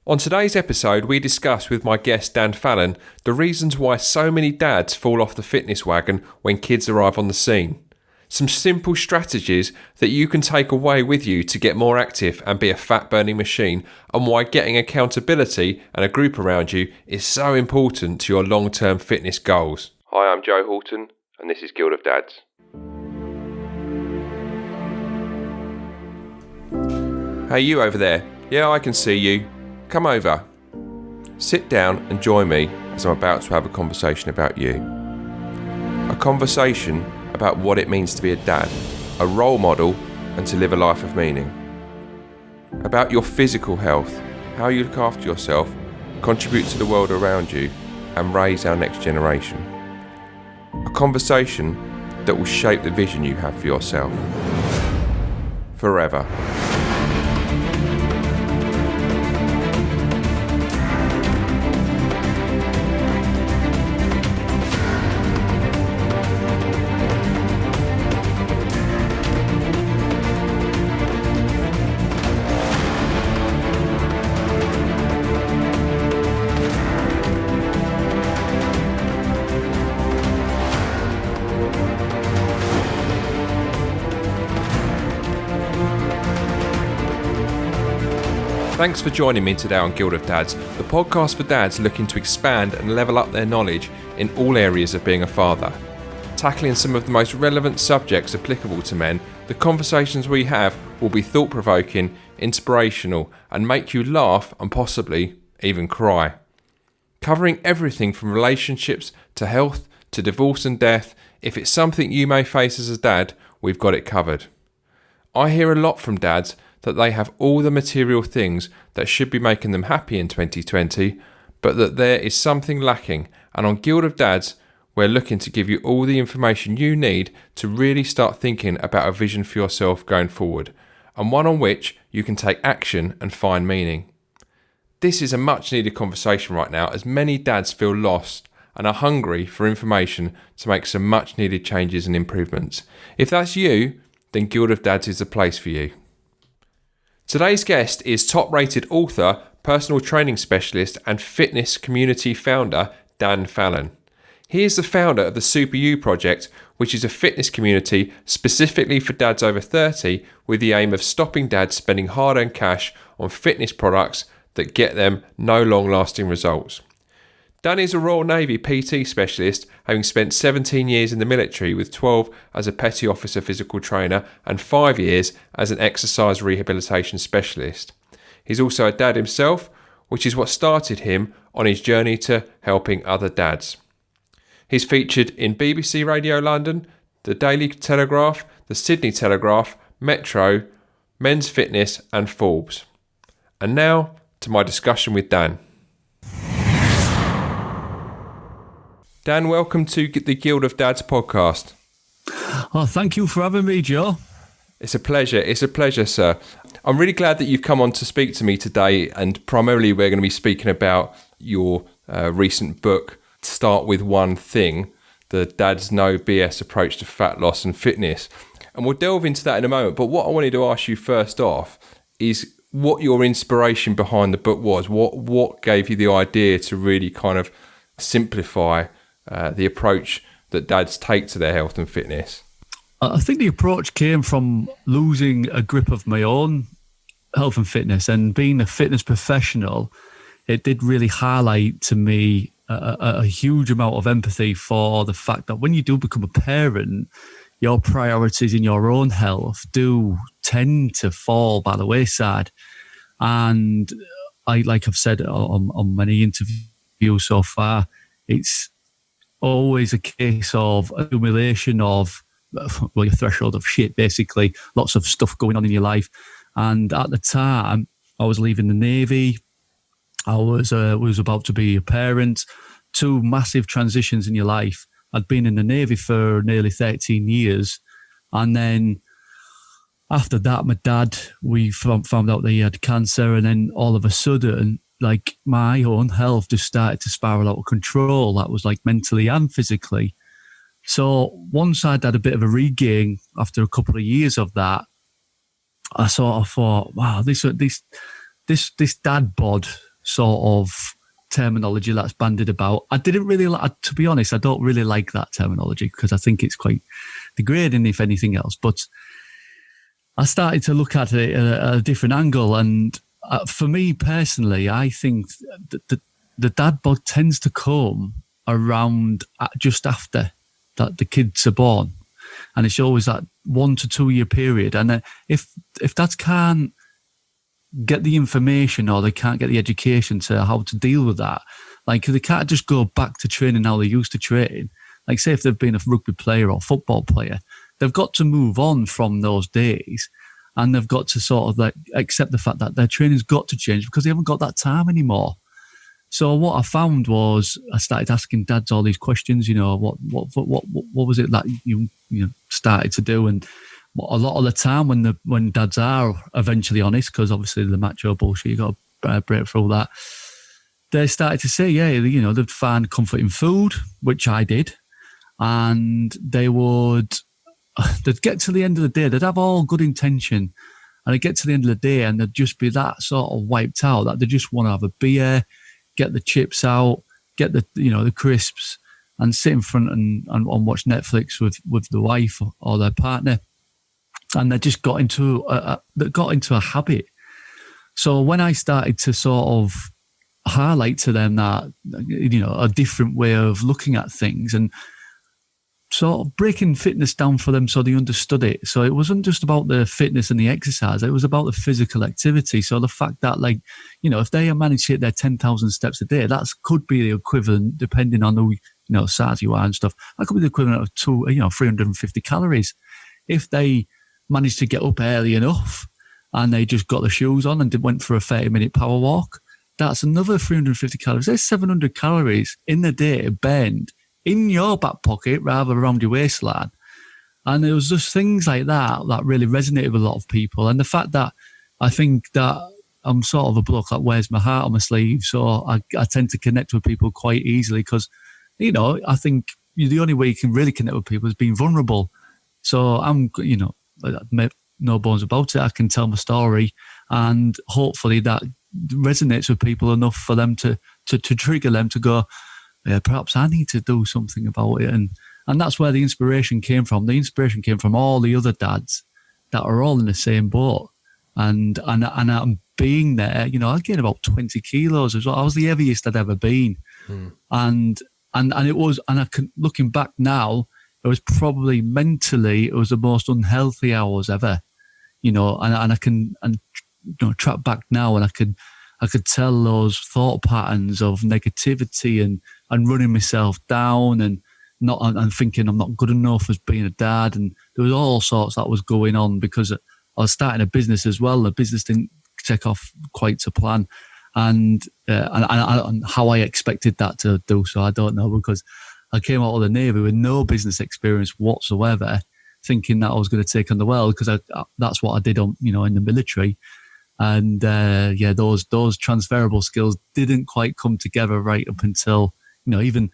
On today's episode, we discuss with my guest Dan Fallon the reasons why so many dads fall off the fitness wagon when kids arrive on the scene. Some simple strategies that you can take away with you to get more active and be a fat-burning machine, and why getting accountability and a group around you is so important to your long-term fitness goals. Hi, I'm Joe Horton, and this is Guild of Dads. Hey, you over there. Yeah, I can see you. Come over. Sit down and join me as I'm about to have a conversation about you. A conversation about what it means to be a dad, a role model, and to live a life of meaning. About your physical health, how you look after yourself, contribute to the world around you, and raise our next generation. A conversation that will shape the vision you have for yourself. Forever. Thanks for joining me today on Guild of Dads, the podcast for dads looking to expand and level up their knowledge in all areas of being a father. Tackling some of the most relevant subjects applicable to men, the conversations we have will be thought-provoking, inspirational, and make you laugh and possibly even cry. Covering everything from relationships to health to divorce and death, if it's something you may face as a dad, we've got it covered. I hear a lot from dads that they have all the material things that should be making them happy in 2020, but that there is something lacking, and on Guild of Dads, we're looking to give you all the information you need to really start thinking about a vision for yourself going forward, and one on which you can take action and find meaning. This is a much needed conversation right now, as many dads feel lost and are hungry for information to make some much needed changes and improvements. If that's you, then Guild of Dads is the place for you. Today's guest is top-rated author, personal training specialist and fitness community founder, Dan Fallon. He is the founder of the Super You Project, which is a fitness community specifically for dads over 30 with the aim of stopping dads spending hard-earned cash on fitness products that get them no long-lasting results. Dan is a Royal Navy PT specialist, having spent 17 years in the military with 12 as a petty officer physical trainer and 5 years as an exercise rehabilitation specialist. He's also a dad himself, which is what started him on his journey to helping other dads. He's featured in BBC Radio London, the Daily Telegraph, the Sydney Telegraph, Metro, Men's Fitness and Forbes. And now to my discussion with Dan. Dan, welcome to the Guild of Dads podcast. Oh, thank you for having me, Joe. It's a pleasure. It's a pleasure, sir. I'm really glad that you've come on to speak to me today, and primarily we're going to be speaking about your recent book, Start With One Thing, the Dad's No BS Approach to Fat Loss and Fitness. And we'll delve into that in a moment. But what I wanted to ask you first off is what your inspiration behind the book was. What gave you the idea to really kind of simplify the approach that dads take to their health and fitness? I think the approach came from losing a grip of my own health and fitness, and being a fitness professional, it did really highlight to me a huge amount of empathy for the fact that when you do become a parent, your priorities in your own health do tend to fall by the wayside. And like I've said on many interviews so far, it's always a case of accumulation of, well, your threshold of shit, basically. Lots of stuff going on in your life. And at the time, I was leaving the Navy. I was about to be a parent. Two massive transitions in your life. I'd been in the Navy for nearly 13 years. And then after that, my dad, we found out that he had cancer. And then all of a sudden, like, my own health just started to spiral out of control. That was like mentally and physically. So once I'd had a bit of a regain after a couple of years of that, I sort of thought, wow, this dad bod sort of terminology that's bandied about. I didn't really like, to be honest, I don't really like that terminology because I think it's quite degrading, if anything else. But I started to look at it at a different angle. And for me personally, I think that the dad bod tends to come around just after that the kids are born. And it's always that 1 to 2 year period. And if dads can't get the information or they can't get the education to how to deal with that, like they can't just go back to training how they used to train. Like say if they've been a rugby player or football player, they've got to move on from those days, and they've got to sort of like accept the fact that their training's got to change because they haven't got that time anymore. So what I found was I started asking dads all these questions. What was it that you started to do? And a lot of the time when dads are eventually honest, because obviously the macho bullshit, you got to break through that. They started to say, they'd find comfort in food, which I did, and they'd get to the end of the day, they'd have all good intention, and they'd get to the end of the day and they'd just be that sort of wiped out that they just want to have a beer, get the chips out, get the crisps, and sit in front and watch Netflix with the wife or their partner. And they just got into a habit. So when I started to sort of highlight to them that, a different way of looking at things and sort of breaking fitness down for them so they understood it. So it wasn't just about the fitness and the exercise, it was about the physical activity. So the fact that, if they manage to hit their 10,000 steps a day, that could be the equivalent, depending on the size you are and stuff, that could be the equivalent of 350 calories. If they managed to get up early enough and they just got the shoes on and went for a 30-minute power walk, that's another 350 calories. There's 700 calories in the day burned in your back pocket rather around your waistline. And it was just things like that really resonated with a lot of people. And the fact that I think that I'm sort of a bloke that wears my heart on my sleeve, so I tend to connect with people quite easily because, I think the only way you can really connect with people is being vulnerable. So I'm, no bones about it. I can tell my story, and hopefully that resonates with people enough for them to trigger them to go, yeah, perhaps I need to do something about it. And that's where the inspiration came from. The inspiration came from all the other dads that are all in the same boat. And I'm being there, I gained about 20 kilos as well. I was the heaviest I'd ever been. And it was, and looking back now, it was probably mentally, it was the most unhealthy I was ever, and I can track back now, and I could tell those thought patterns of negativity and running myself down and thinking I'm not good enough as being a dad. And there was all sorts that was going on because I was starting a business as well. The business didn't take off quite to plan. And how I expected that to do so, I don't know, because I came out of the Navy with no business experience whatsoever, thinking that I was going to take on the world because that's what I did in the military. And those transferable skills didn't quite come together right up until, even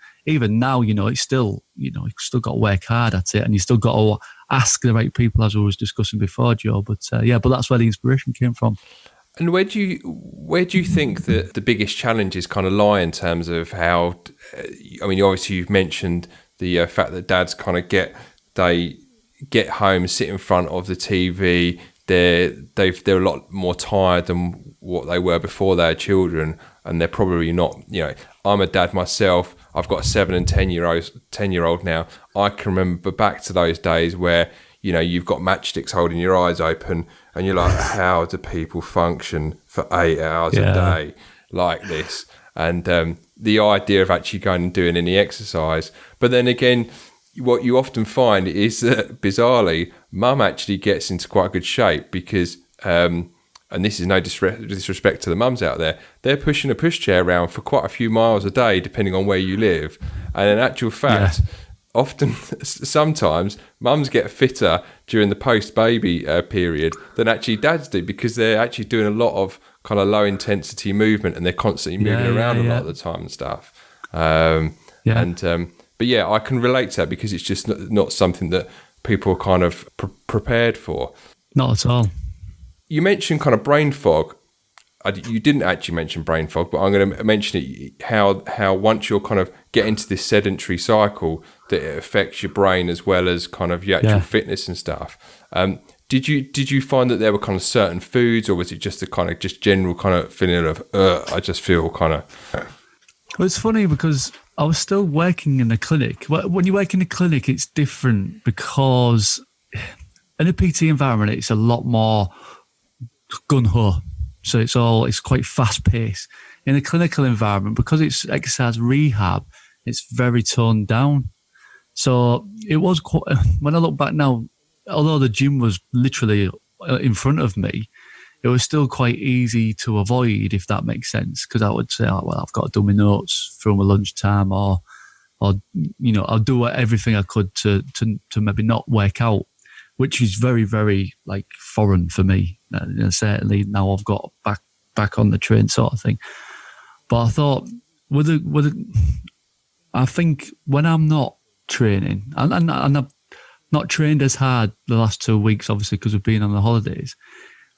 now, it's still, you still got to work hard at it, and you still got to ask the right people, as we was discussing before, Joe. But that's where the inspiration came from. And where do you think that the biggest challenges kind of lie in terms of how? Obviously you've mentioned the fact that dads kind of get home, sit in front of the TV. They're a lot more tired than what they were before they had children, and they're probably not. I'm a dad myself. I've got a 7 and 10-year-old now. I can remember back to those days where you've got matchsticks holding your eyes open, and you're like, how do people function for 8 hours a day like this? And the idea of actually going and doing any exercise. But then again, what you often find is that, bizarrely, mum actually gets into quite good shape because, and this is no disrespect to the mums out there, they're pushing a pushchair around for quite a few miles a day, depending on where you live. And in actual fact, sometimes mums get fitter during the post-baby period than actually dads do, because they're actually doing a lot of kind of low-intensity movement, and they're constantly moving around a lot of the time and stuff. But I can relate to that because it's just not something that people are kind of prepared for. Not at all. You mentioned kind of brain fog. you didn't actually mention brain fog, but I'm going to mention it, how once you're kind of get into this sedentary cycle, that it affects your brain as well as kind of your actual fitness and stuff. Did you find that there were kind of certain foods, or was it just a kind of just general kind of feeling of, I just feel kind of... Well, it's funny because I was still working in the clinic. When you work in the clinic, it's different because in a PT environment, it's a lot more gun-ho. So it's quite fast-paced. In a clinical environment, because it's exercise rehab, it's very toned down. So it was quite, when I look back now, although the gym was literally in front of me, it was still quite easy to avoid, if that makes sense, because I would say, oh, well, I've got to do my notes through my lunchtime, or I'll do everything I could to maybe not work out, which is very, very like foreign for me. Certainly now I've got back on the train sort of thing. But I thought, I think when I'm not training, and I've not trained as hard the last 2 weeks, obviously, because we've been on the holidays,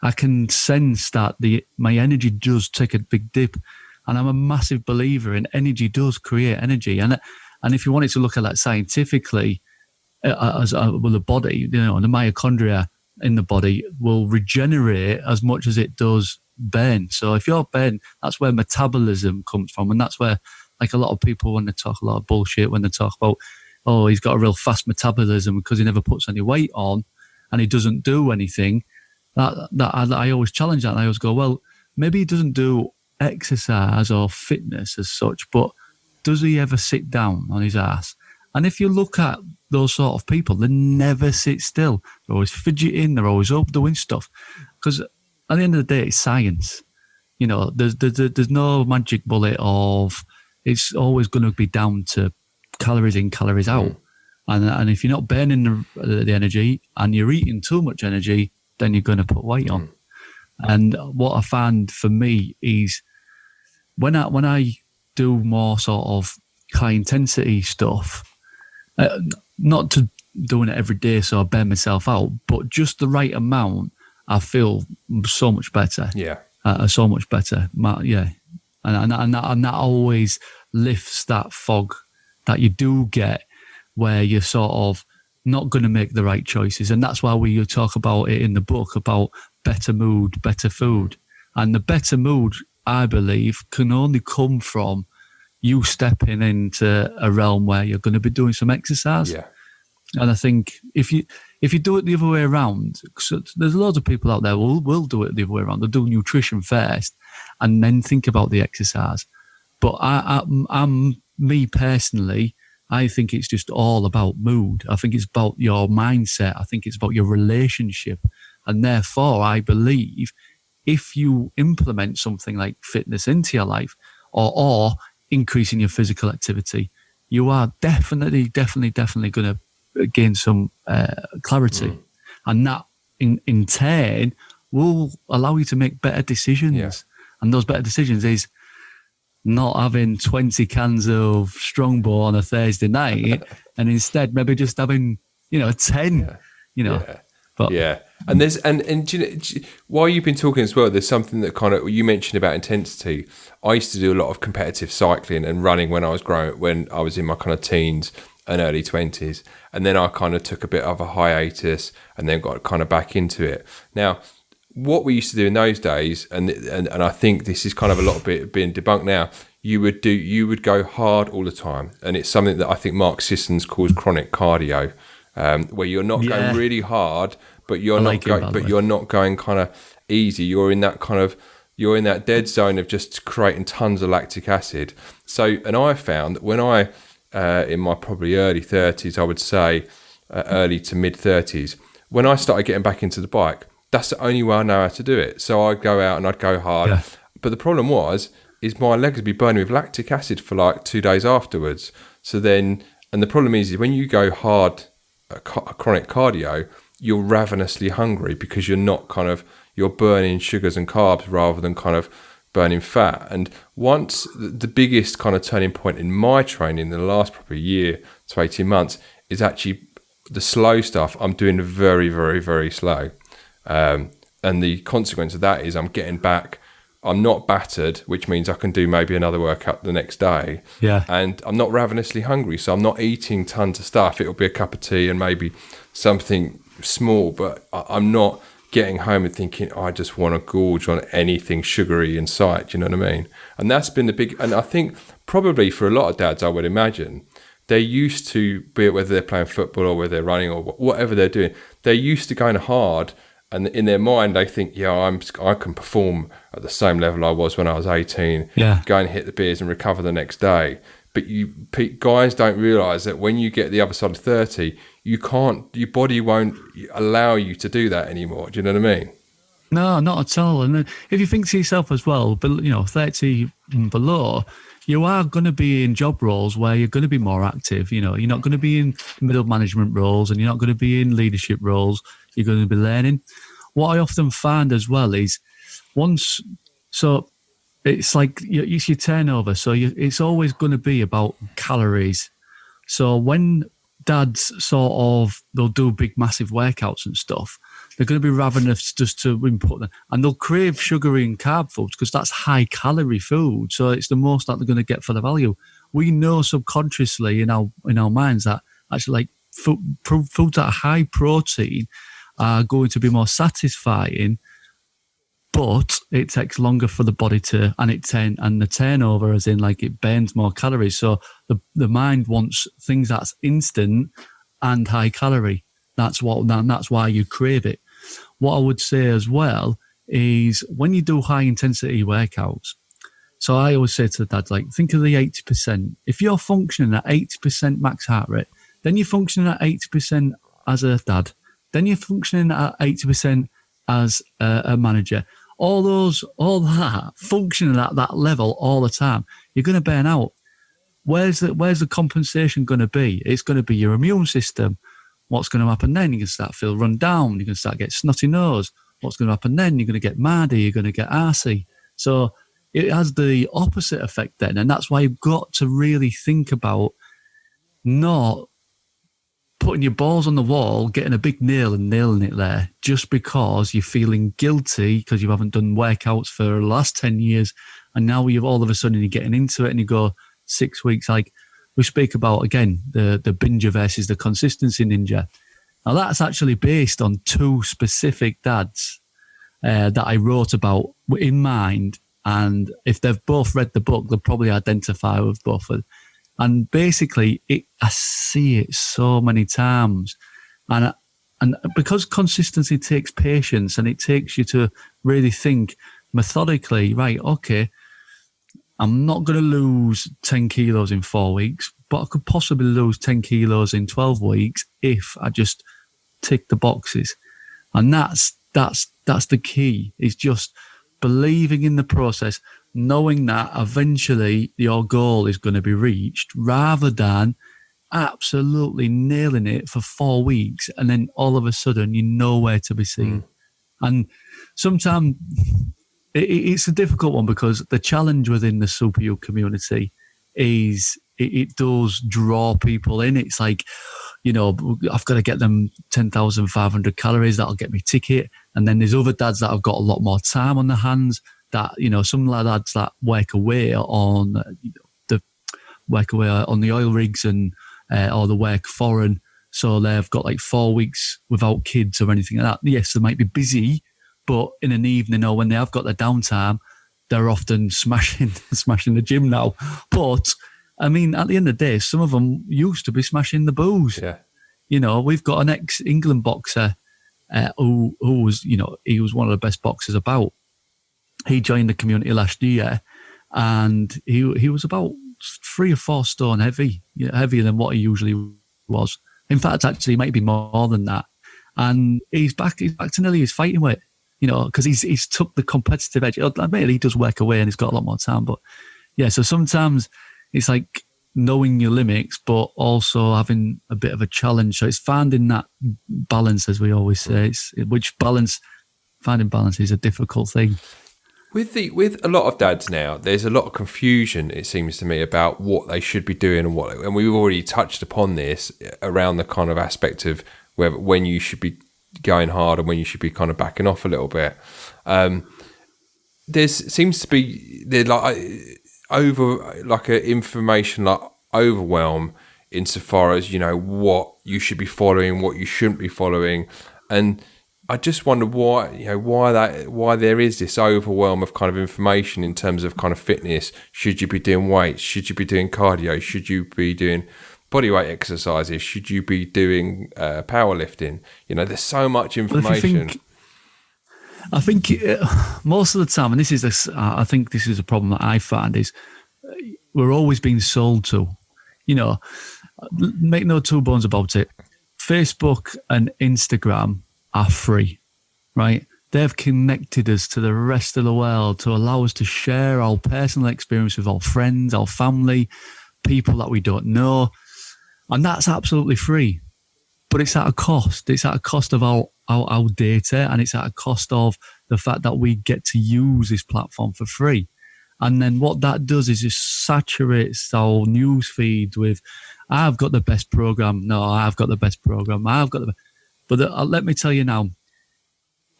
I can sense that my energy does take a big dip. And I'm a massive believer in energy does create energy. And if you wanted to look at that scientifically, as with the body, the mitochondria in the body will regenerate as much as it does burn. So if you're burn, that's where metabolism comes from. And that's where, like, a lot of people, when they talk a lot of bullshit, when they talk about, oh, he's got a real fast metabolism because he never puts any weight on and he doesn't do anything, that I always challenge that. And I always go, well, maybe he doesn't do exercise or fitness as such, but does he ever sit down on his ass? And if you look at those sort of people, they never sit still. They're always fidgeting. They're always up doing stuff. Because at the end of the day, it's science. There's no magic bullet of it's always going to be down to calories in, calories out. And if you're not burning the energy and you're eating too much energy, then you're going to put weight on. And what I found for me is when I do more sort of high intensity stuff, not to doing it every day so I burn myself out, but just the right amount, I feel so much better. Yeah. So much better. Yeah. And that always lifts that fog that you do get where you're sort of not going to make the right choices. And that's why we talk about it in the book, about better mood, better food. And the better mood, I believe, can only come from you stepping into a realm where you're going to be doing some exercise. Yeah. And I think if you do it the other way around, so there's loads of people out there who will do it the other way around. They'll do nutrition first and then think about the exercise. But I'm me personally, I think it's just all about mood. I think it's about your mindset. I think it's about your relationship. And therefore, I believe if you implement something like fitness into your life or increasing your physical activity, you are definitely going to gain some clarity. And that in turn will allow you to make better decisions. Yeah. And those better decisions is not having 20 cans of Strongbow on a Thursday night and instead maybe just having, 10, But yeah. And there's, and while you've been talking as well, there's something that kind of, you mentioned about intensity. I used to do a lot of competitive cycling and running when I was in my kind of teens and early 20s. And then I kind of took a bit of a hiatus and then got kind of back into it. Now, what we used to do in those days, and I think this is kind of a lot of it being debunked now, you would go hard all the time. And it's something that I think Mark Sissons calls chronic cardio, where you're not going really hard, but you're not going kind of easy. You're in that dead zone of just creating tons of lactic acid. So, and I found that when I, in my probably early 30s, I would say early to mid 30s, when I started getting back into the bike, that's the only way I know how to do it. So I'd go out and I'd go hard. Yeah. But the problem is my legs would be burning with lactic acid for like 2 days afterwards. So then, and the problem is when you go hard, chronic cardio, you're ravenously hungry because you're burning sugars and carbs rather than kind of burning fat. And once the biggest kind of turning point in my training in the last probably year to 18 months is actually the slow stuff. I'm doing very, very, very slow. And the consequence of that is I'm getting back I'm not battered, which means I can do maybe another workout the next day. Yeah. And I'm not ravenously hungry, so I'm not eating tons of stuff. It'll be a cup of tea and maybe something small, but I'm not getting home and thinking, I just want to gorge on anything sugary in sight. Do you know what I mean? And that's been the big, and I think probably for a lot of dads, I would imagine, they're used to, be it whether they're playing football or whether they're running or whatever they're doing, they're used to going hard. And in their mind, they think, I can perform at the same level I was when I was 18, go and hit the beers and recover the next day. But guys don't realise that when you get the other side of 30, you can't, your body won't allow you to do that anymore. Do you know what I mean? No, not at all. And then if you think to yourself as well, but 30 and below, you are going to be in job roles where you're going to be more active. You're not going to be in middle management roles, and you're not going to be in leadership roles. You're going to be learning. What I often find as well is so it's like it's your turnover. So it's always going to be about calories. So when dads they'll do big, massive workouts and stuff, they're going to be ravenous just to input them. And they'll crave sugary and carb foods because that's high calorie food. So it's the most that they're going to get for the value. We know subconsciously in our minds that actually like foods that are high protein are going to be more satisfying, but it takes longer for the body to, and the turnover as in like it burns more calories. So the mind wants things that's instant and high calorie. That's why you crave it. What I would say as well is when you do high intensity workouts, so I always say to the dads, like, think of the 80%. If you're functioning at 80% max heart rate, then you're functioning at 80% as a dad. Then you're functioning at 80% as a manager. All that functioning at that level all the time, you're going to burn out. Where's the compensation going to be? It's going to be your immune system. What's going to happen then? You're going to start to feel run down. You're going to start to get snotty nose. What's going to happen then? You're going to get mardy. You're going to get arsey. So it has the opposite effect then. And that's why you've got to really think about not putting your balls on the wall, getting a big nail and nailing it there just because you're feeling guilty because you haven't done workouts for the last 10 years. And now you've all of a sudden you're getting into it and you go 6 weeks. Like we speak about, again, the binger versus the consistency ninja. Now that's actually based on two specific dads that I wrote about in mind. And if they've both read the book, they'll probably identify with both of them. And basically, I see it so many times. And because consistency takes patience and it takes you to really think methodically, right, okay, I'm not going to lose 10 kilos in 4 weeks, but I could possibly lose 10 kilos in 12 weeks if I just tick the boxes. And that's the key, is just believing in the process, knowing that eventually your goal is going to be reached, rather than absolutely nailing it for 4 weeks and then all of a sudden you're nowhere to be seen. And sometimes it's a difficult one because the challenge within the Super You community is it does draw people in. It's like, I've got to get them 10,500 calories. That'll get me ticket. And then there's other dads that have got a lot more time on their hands, that, some lads that work away on the oil rigs and or the work foreign. So they've got like 4 weeks without kids or anything like that. Yes, they might be busy, but in an evening or when they have got their downtime, they're often smashing the gym now. But I mean, at the end of the day, some of them used to be smashing the booze. Yeah. We've got an ex-England boxer who was, he was one of the best boxers about. He joined the community last year and he was about 3 or 4 stone heavy, heavier than what he usually was. In fact, actually, it might be more than that. And he's back to nearly his fighting weight, because he's took the competitive edge. Admittedly, he does work away and he's got a lot more time. But yeah, so sometimes it's like knowing your limits, but also having a bit of a challenge. So it's finding that balance, as we always say. Finding balance is a difficult thing. With a lot of dads now, there's a lot of confusion, it seems to me, about what they should be doing and we've already touched upon this around the kind of aspect of when you should be going hard and when you should be kind of backing off a little bit. seems to be there like over like a information like overwhelm insofar as what you should be following, what you shouldn't be following, and I just wonder why there is this overwhelm of kind of information in terms of kind of fitness. Should you be doing weights? Should you be doing cardio? Should you be doing bodyweight exercises? Should you be doing powerlifting? There's so much information. I think most of the time, and I think this is a problem that I find, is we're always being sold to. Make no two bones about it. Facebook and Instagram are free, right? They've connected us to the rest of the world to allow us to share our personal experience with our friends, our family, people that we don't know. And that's absolutely free. But it's at a cost. It's at a cost of our data, and it's at a cost of the fact that we get to use this platform for free. And then what that does is just saturates our news feed with, I've got the best program. No, I've got the best program. But let me tell you now,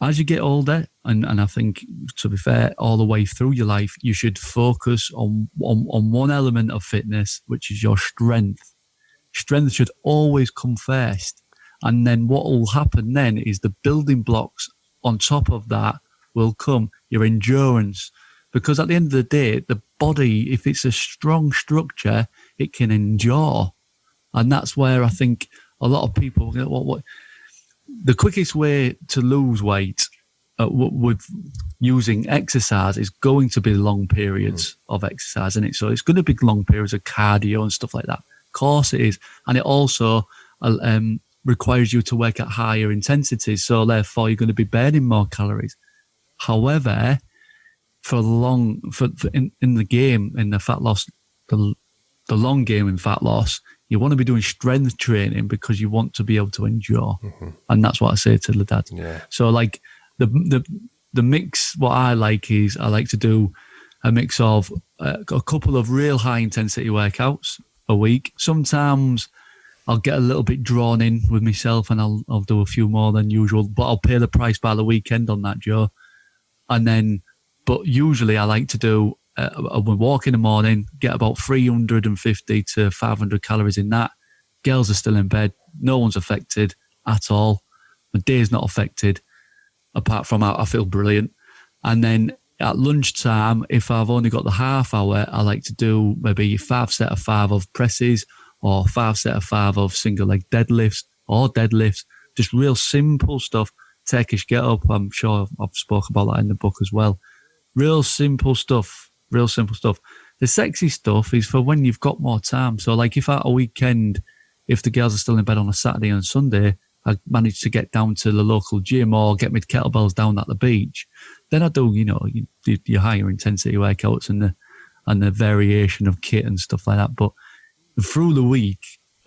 as you get older, and I think, to be fair, all the way through your life, you should focus on one element of fitness, which is your strength. Strength should always come first. And then what will happen then is the building blocks on top of that will come your endurance. Because at the end of the day, the body, if it's a strong structure, it can endure. And that's where I think a lot of people, the quickest way to lose weight with using exercise is going to be long periods of exercise, isn't it? So it's going to be long periods of cardio and stuff like that. Of course it is. And it also requires you to work at higher intensities. So therefore, you're going to be burning more calories. However, in the game, in the fat loss, the long game in fat loss, you want to be doing strength training because you want to be able to endure. Mm-hmm. And that's what I say to the dads. Yeah. So like the mix, what I like is I like to do a mix of a couple of real high intensity workouts a week. Sometimes I'll get a little bit drawn in with myself and I'll do a few more than usual, but I'll pay the price by the weekend on that, Joe. But usually I like to do a walk in the morning, get about 350 to 500 calories in that. Girls are still in bed. No one's affected at all. My day's not affected. Apart from I feel brilliant. And then at lunchtime, if I've only got the half hour, I like to do maybe 5 set of 5 of presses or 5 set of 5 of single leg deadlifts or deadlifts. Just real simple stuff. Turkish get up. I'm sure I've spoken about that in the book as well. Real simple stuff. The sexy stuff is for when you've got more time. So like if at a weekend, if the girls are still in bed on a Saturday and Sunday, I manage to get down to the local gym or get my kettlebells down at the beach, then I do, your higher intensity workouts and the variation of kit and stuff like that. But through the week,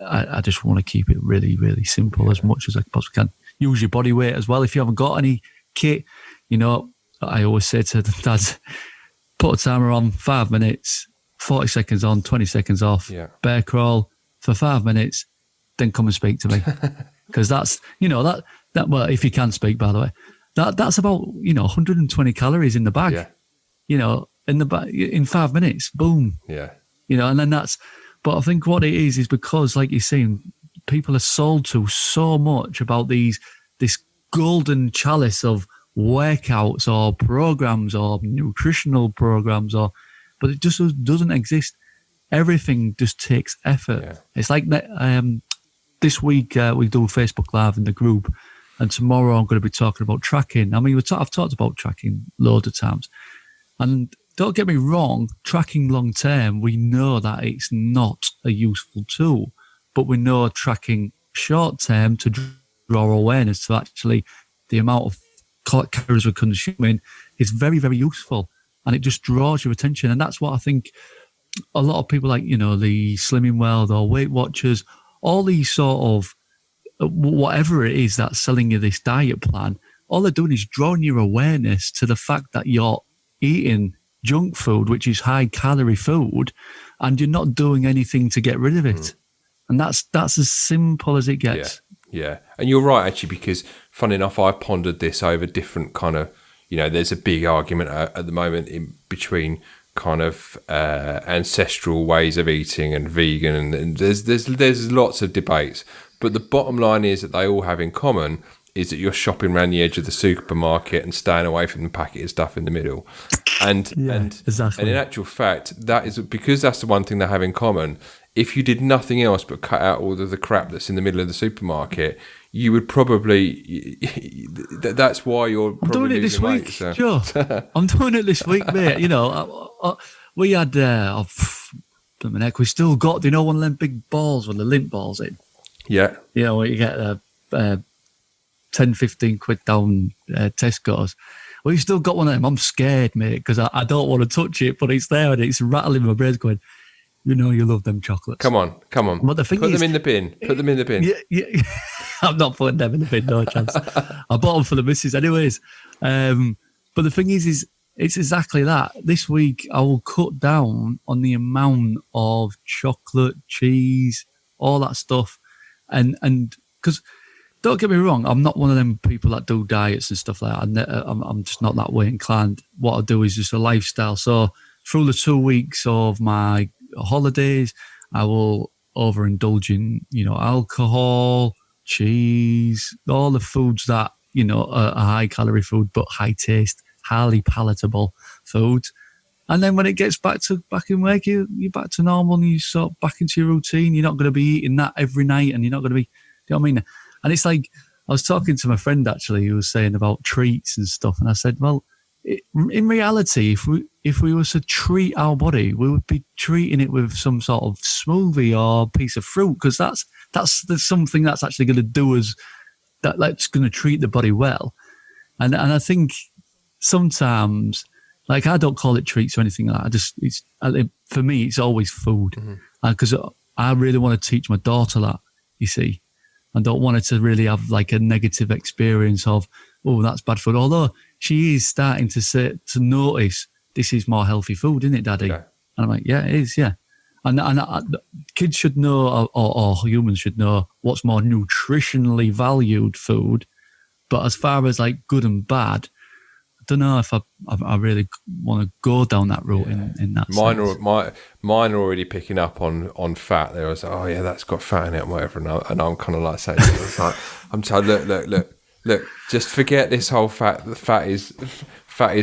I just want to keep it really, really simple as much as I possibly can. Use your body weight as well. If you haven't got any kit, I always say to the dads, put a timer on, 5 minutes, 40 seconds on, 20 seconds off, bear crawl for 5 minutes, then come and speak to me. Because that's, well, if you can speak, by the way, that's about, 120 calories in the bag, in 5 minutes, boom. Yeah. And then but I think what it is because, like you're saying, people are sold to so much about this golden chalice of workouts or programs or nutritional programs but it just doesn't exist. Everything just takes effort. Yeah. It's like this week we do Facebook Live in the group, and tomorrow I'm going to be talking about tracking. I mean, I've talked about tracking loads of times, and don't get me wrong, tracking long term, we know that it's not a useful tool, but we know tracking short term to draw awareness to actually the amount of calories we're consuming is very, very useful, and it just draws your attention. And that's what I think a lot of people like, the Slimming World or Weight Watchers, all these sort of whatever it is that's selling you this diet plan, all they're doing is drawing your awareness to the fact that you're eating junk food, which is high calorie food, and you're not doing anything to get rid of it. And that's as simple as it gets. Yeah. And you're right, actually, because funny enough, I've pondered this over different kind of, there's a big argument at the moment in between kind of ancestral ways of eating and vegan, and there's lots of debates. But the bottom line is that they all have in common is that you're shopping around the edge of the supermarket and staying away from the packet of stuff in the middle. And exactly. And in actual fact, that is because that's the one thing they have in common. If you did nothing else but cut out all of the crap that's in the middle of the supermarket, you would probably. That's why you're. I'm doing it this week, Joe. I'm doing it this week, mate. We had. We still got. One of them big balls with the lint balls in. Yeah. Where you get 10, 15 quid down Tesco's. Well, you still got one of them. I'm scared, mate, because I don't want to touch it, but it's there and it's rattling my brains going, you love them chocolates. Come on. But the thing Put them in the bin. Yeah. I'm not putting them in the bin, no chance. I bought them for the missus anyways. But the thing is it's exactly that. This week, I will cut down on the amount of chocolate, cheese, all that stuff. And because... Don't get me wrong, I'm not one of them people that do diets and stuff like that. I'm just not that way inclined. What I do is just a lifestyle. So through the 2 weeks of my holidays, I will overindulge in, alcohol, cheese, all the foods that, are high calorie food, but high taste, highly palatable foods. And then when it gets back in work, you're back to normal and you sort of back into your routine. You're not going to be eating that every night and you're not going to be, you know what I mean? And it's like, I was talking to my friend actually, who was saying about treats and stuff. And I said, well, in reality, if we were to treat our body, we would be treating it with some sort of smoothie or piece of fruit, because that's something that's actually going to do us, that's going to treat the body well. And I think sometimes, like, I don't call it treats or anything like that. For me, it's always food. Because I really want to teach my daughter that, you see. I don't want her to really have like a negative experience of, oh, that's bad food. Although she is starting to notice this is more healthy food, isn't it, Daddy? Yeah. And I'm like, yeah, it is, yeah. And kids should know, or humans should know, what's more nutritionally valued food. But as far as like good and bad, I don't know if I really want to go down that route in that sense. Mine are already picking up on fat. They was like, oh yeah, that's got fat in it and whatever. And I'm kind of like saying, I'm telling, look, just forget this whole fat. Fat is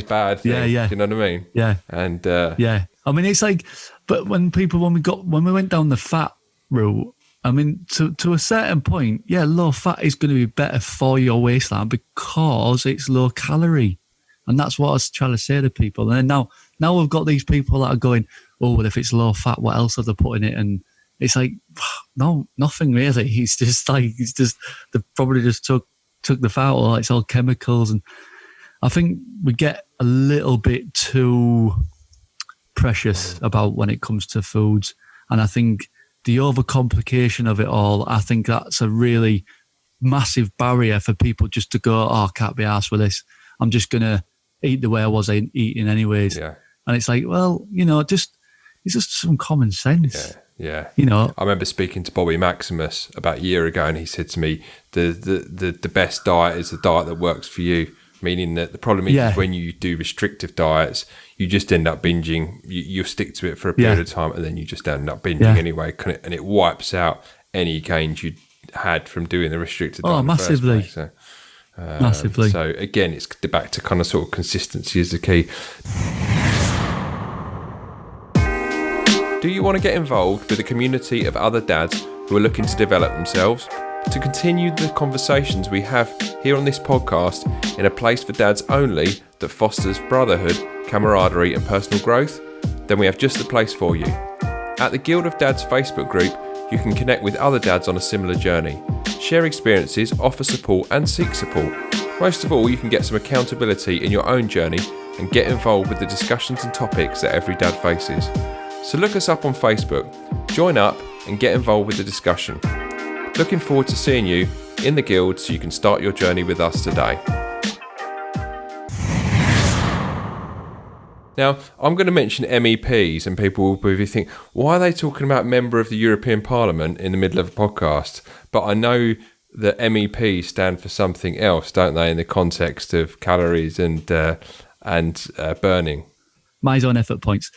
bad thing. Yeah. Do you know what I mean? Yeah. And yeah, I mean, it's like, but when we went down the fat route, I mean, to a certain point, yeah, low fat is going to be better for your waistline because it's low calorie. And that's what I was trying to say to people. And then now we've got these people that are going, oh, well, if it's low fat, what else have they put in it? And it's like, no, nothing really. They probably just took the fat out. It's all chemicals. And I think we get a little bit too precious about when it comes to foods. And I think the overcomplication of it all, I think that's a really massive barrier for people just to go, oh, I can't be arsed with this. I'm just going to eat the way I was eating anyways. Yeah. And it's like, well, it's just some common sense. Yeah. I remember speaking to Bobby Maximus about a year ago, and he said to me, the best diet is the diet that works for you. Meaning that the problem is when you do restrictive diets, you just end up binging. You stick to it for a period of time, and then you just end up binging anyway. And it wipes out any gains you had from doing the restricted diet. Oh, massively. Massively. So again, it's back to kind of sort of consistency is the key. Do you want to get involved with a community of other dads who are looking to develop themselves? To continue the conversations we have here on this podcast in a place for dads only that fosters brotherhood, camaraderie and personal growth? Then we have just the place for you. At the Guild of Dads Facebook group, you can connect with other dads on a similar journey, share experiences, offer support and seek support. Most of all, you can get some accountability in your own journey and get involved with the discussions and topics that every dad faces. So look us up on Facebook, join up and get involved with the discussion. Looking forward to seeing you in the Guild so you can start your journey with us today. Now, I'm going to mention MEPs and people will probably think, why are they talking about member of the European Parliament in the middle of a podcast? But I know the MEP stand for something else, don't they, in the context of calories and burning? My zone effort points.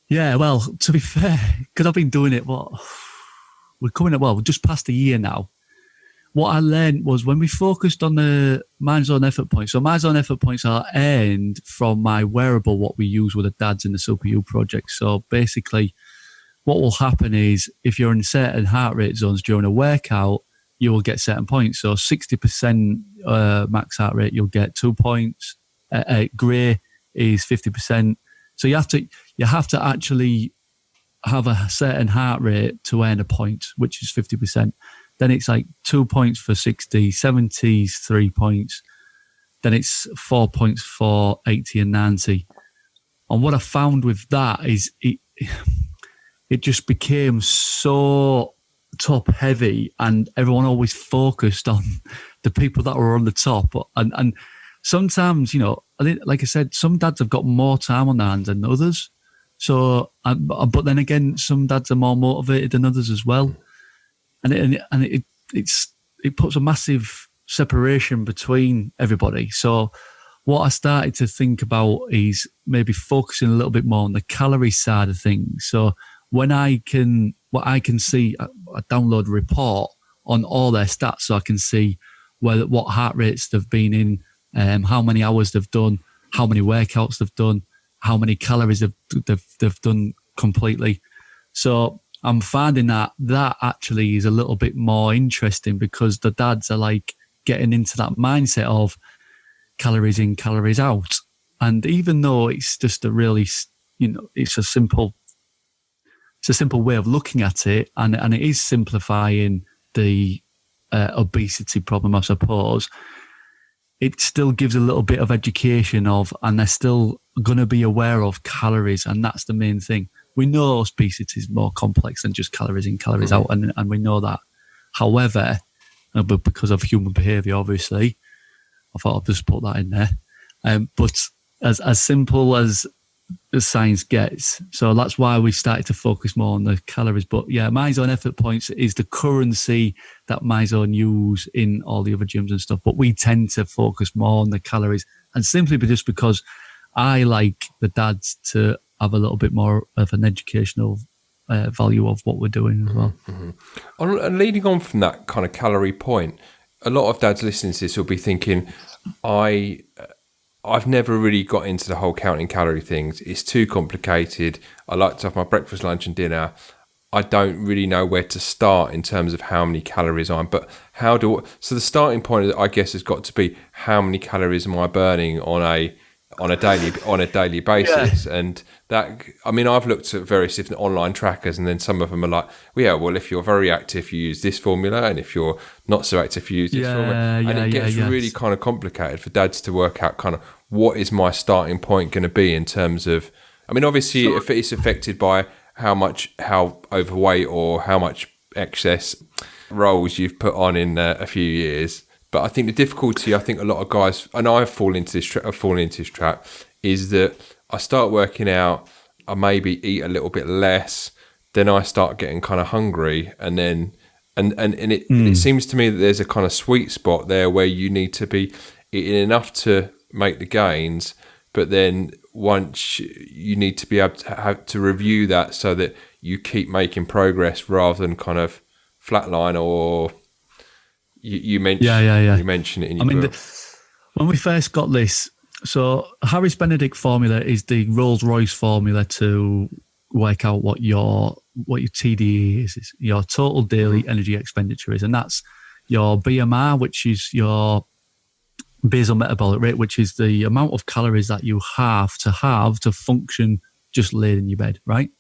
Yeah, well, to be fair, because I've been doing it, we're just past a year now. What I learned was when we focused on the my zone effort points. So my zone effort points are earned from my wearable, what we use with the dads in the Super U project. So basically, what will happen is if you're in certain heart rate zones during a workout, you will get certain points. So 60% max heart rate, you'll get 2 points. Grey is 50%. So you have to actually have a certain heart rate to earn a point, which is 50%. Then it's like 2 points for 60, 70 is 3 points. Then it's 4 points for 80 and 90. And what I found with that is it just became so top heavy, and everyone always focused on the people that were on the top. And sometimes, I think, like I said, some dads have got more time on their hands than others. So, but then again, some dads are more motivated than others as well. And it puts a massive separation between everybody. So what I started to think about is maybe focusing a little bit more on the calorie side of things. So what I can see, I download a report on all their stats, so I can see what heart rates they've been in, how many hours they've done, how many workouts they've done, how many calories they've done completely. So I'm finding that actually is a little bit more interesting, because the dads are like getting into that mindset of calories in, calories out. And even though it's just it's a simple way of looking at it, and it is simplifying the obesity problem, I suppose, it still gives a little bit of education and they're still going to be aware of calories. And that's the main thing. We know obesity is more complex than just calories in, calories out, and we know that. However, but because of human behaviour, obviously, I thought I'd just put that in there. But as simple as science gets, so that's why we started to focus more on the calories. But yeah, my zone effort points is the currency that my zone use in all the other gyms and stuff. But we tend to focus more on the calories, and simply just because I like the dads to have a little bit more of an educational value of what we're doing as well. Mm-hmm. And leading on from that kind of calorie point, a lot of dads listening to this will be thinking, I've never really got into the whole counting calorie things. It's too complicated. I like to have my breakfast, lunch and dinner. I don't really know where to start in terms of how many calories but so the starting point, I guess, has got to be how many calories am I burning on a daily basis. Yeah. And that, I mean, I've looked at various different online trackers, and then some of them are like, well, if you're very active, you use this formula, and if you're not so active, you use this formula. And it gets really kind of complicated for dads to work out kind of what is my starting point going to be in terms of, I mean, obviously if it's affected by how overweight or how much excess rolls you've put on in a few years. But I think the difficulty, a lot of guys, and I've fallen into this trap, is that I start working out, I maybe eat a little bit less, then I start getting kind of hungry, and then it seems to me that there's a kind of sweet spot there where you need to be eating enough to make the gains, but then once you need to be able to have to review that so that you keep making progress rather than kind of flatline or. You mentioned You mentioned it in your book. When we first got this, so Harris Benedict formula is the Rolls Royce formula to work out what your TDE is your total daily energy expenditure is, and that's your BMR, which is your basal metabolic rate, which is the amount of calories that you have to function just laid in your bed, right?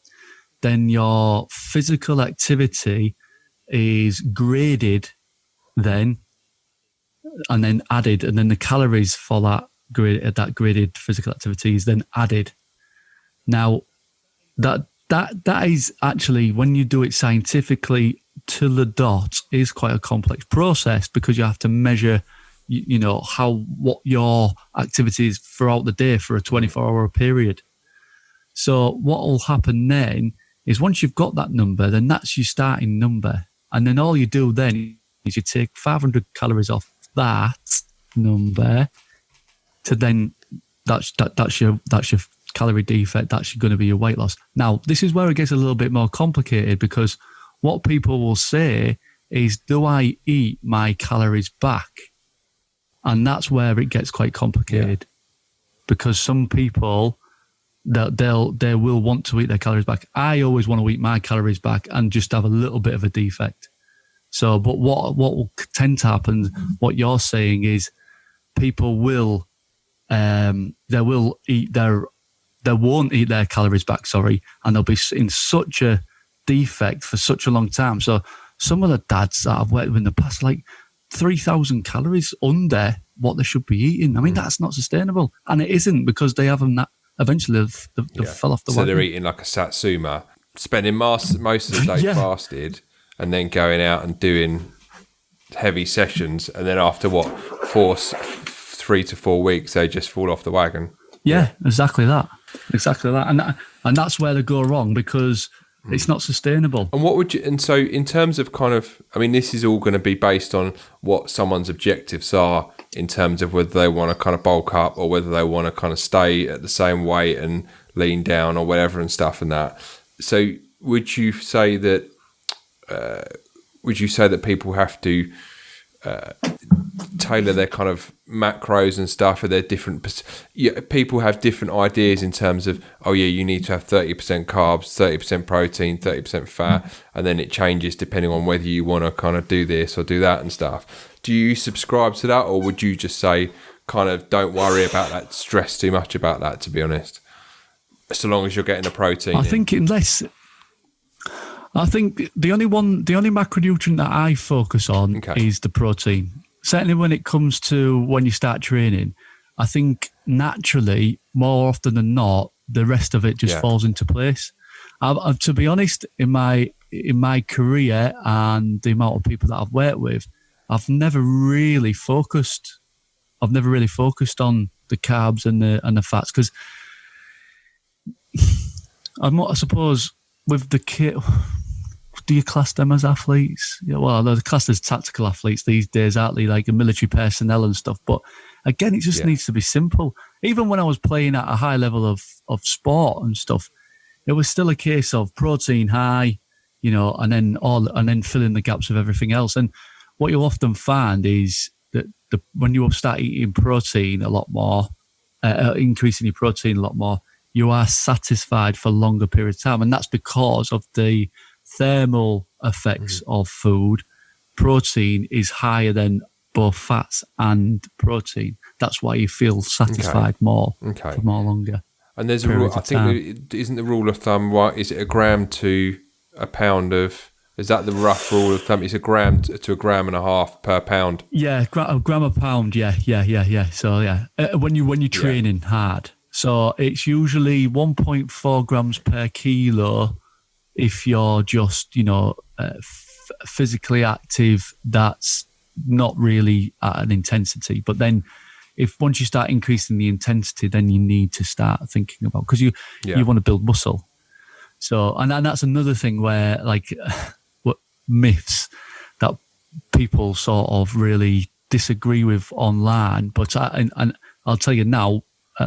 Then your physical activity is graded then added, and then the calories for that graded physical activity is then added. Now that is actually, when you do it scientifically to the dot, is quite a complex process, because you have to measure what your activity is throughout the day for a 24-hour period. So what will happen then is, once you've got that number, then that's your starting number, and then all you do then is you take 500 calories off that number to then that's your calorie defect. That's going to be your weight loss. Now, this is where it gets a little bit more complicated, because what people will say is, do I eat my calories back? And that's where it gets quite complicated, because some people, they will want to eat their calories back. I always want to eat my calories back and just have a little bit of a defect. So, but what will tend to happen, what you're saying is, people will, they won't eat their calories back, and they'll be in such a defect for such a long time. So some of the dads that I've worked with in the past, like 3,000 calories under what they should be eating. I mean, that's not sustainable. And it isn't, because they haven't eventually they fell off the wagon. So they're eating like a satsuma, spending most of the day fasted, and then going out and doing heavy sessions, and then after 3 to 4 weeks, they just fall off the wagon. Yeah, exactly that. And that's where they go wrong, because it's not sustainable. And what would you? And so, in terms of kind of, I mean, this is all going to be based on what someone's objectives are in terms of whether they want to kind of bulk up or whether they want to kind of stay at the same weight and lean down or whatever and stuff and that. So, would you say that people have to tailor their kind of macros and stuff? Are there different? People have different ideas in terms of, you need to have 30% carbs, 30% protein, 30% fat, and then it changes depending on whether you want to kind of do this or do that and stuff. Do you subscribe to that, or would you just say, kind of, don't worry about that, stress too much about that, to be honest, so long as you're getting the protein? I think the only macronutrient that I focus on is the protein. Certainly when it comes to when you start training, I think naturally, more often than not, the rest of it just falls into place. To be honest, in my career and the amount of people that I've worked with, I've never really focused on the carbs and the fats, because I suppose with the kit. Do you class them as athletes? Yeah, well, they're classed as tactical athletes these days, aren't they? Like military personnel and stuff. But again, it just needs to be simple. Even when I was playing at a high level of sport and stuff, it was still a case of protein high, and then filling the gaps of everything else. And what you'll often find is that when you start eating protein a lot more, increasing your protein a lot more, you are satisfied for longer periods of time, and that's because of the thermal effects of food. Protein is higher than both fats and protein. That's why you feel satisfied more for more longer. And there's a rule. I think isn't the rule of thumb, right? Is it a gram to a pound of? Is that the rough rule of thumb? It's a gram to a gram and a half per pound. Yeah, a gram a pound. Yeah. So when you're training hard, so it's usually 1.4 grams per kilo. If you're just, physically active, that's not really at an intensity. But then once you start increasing the intensity, then you need to start thinking about, because you want to build muscle. So, and that's another thing where, like, what myths that people sort of really disagree with online. But I'll tell you now,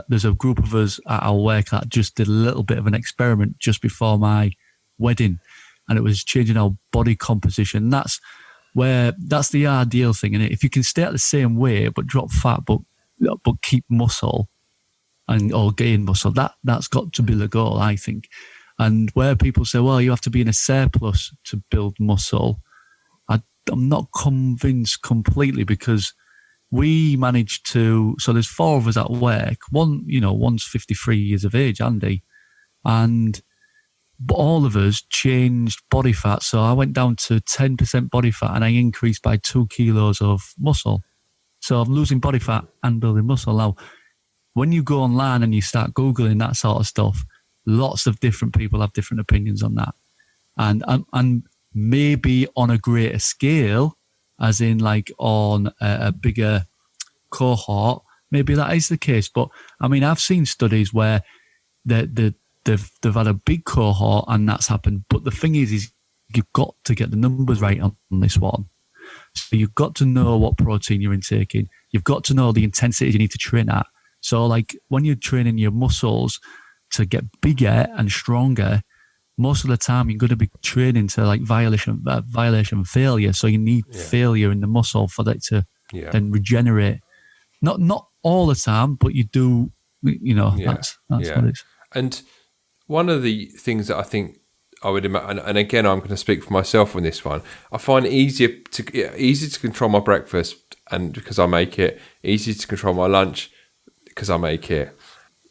there's a group of us at our work that just did a little bit of an experiment just before my wedding, and it was changing our body composition. That's the ideal thing, and if you can stay at the same weight but drop fat, but keep muscle or gain muscle, that's got to be the goal, I think. And where people say, well, you have to be in a surplus to build muscle, I'm not convinced completely, because we managed to. So there's 4 of us at work. One's 53 years of age, Andy, and all of us changed body fat. So I went down to 10% body fat and I increased by 2 kilos of muscle. So I'm losing body fat and building muscle. Now, when you go online and you start Googling that sort of stuff, lots of different people have different opinions on that. And maybe on a greater scale, as in like on a bigger cohort, maybe that is the case. But I mean, I've seen studies where they've had a big cohort and that's happened. But the thing is you've got to get the numbers right on this one. So you've got to know what protein you're intaking. You've got to know the intensity you need to train at. So like when you're training your muscles to get bigger and stronger, most of the time you're going to be training to like violation failure. So you need failure in the muscle for that to then regenerate. Not all the time, but you do, that's what it is. And one of the things that I think I would imagine, and again, I'm going to speak for myself on this one, I find it easy to control my breakfast, and because I make it, easy to control my lunch because I make it.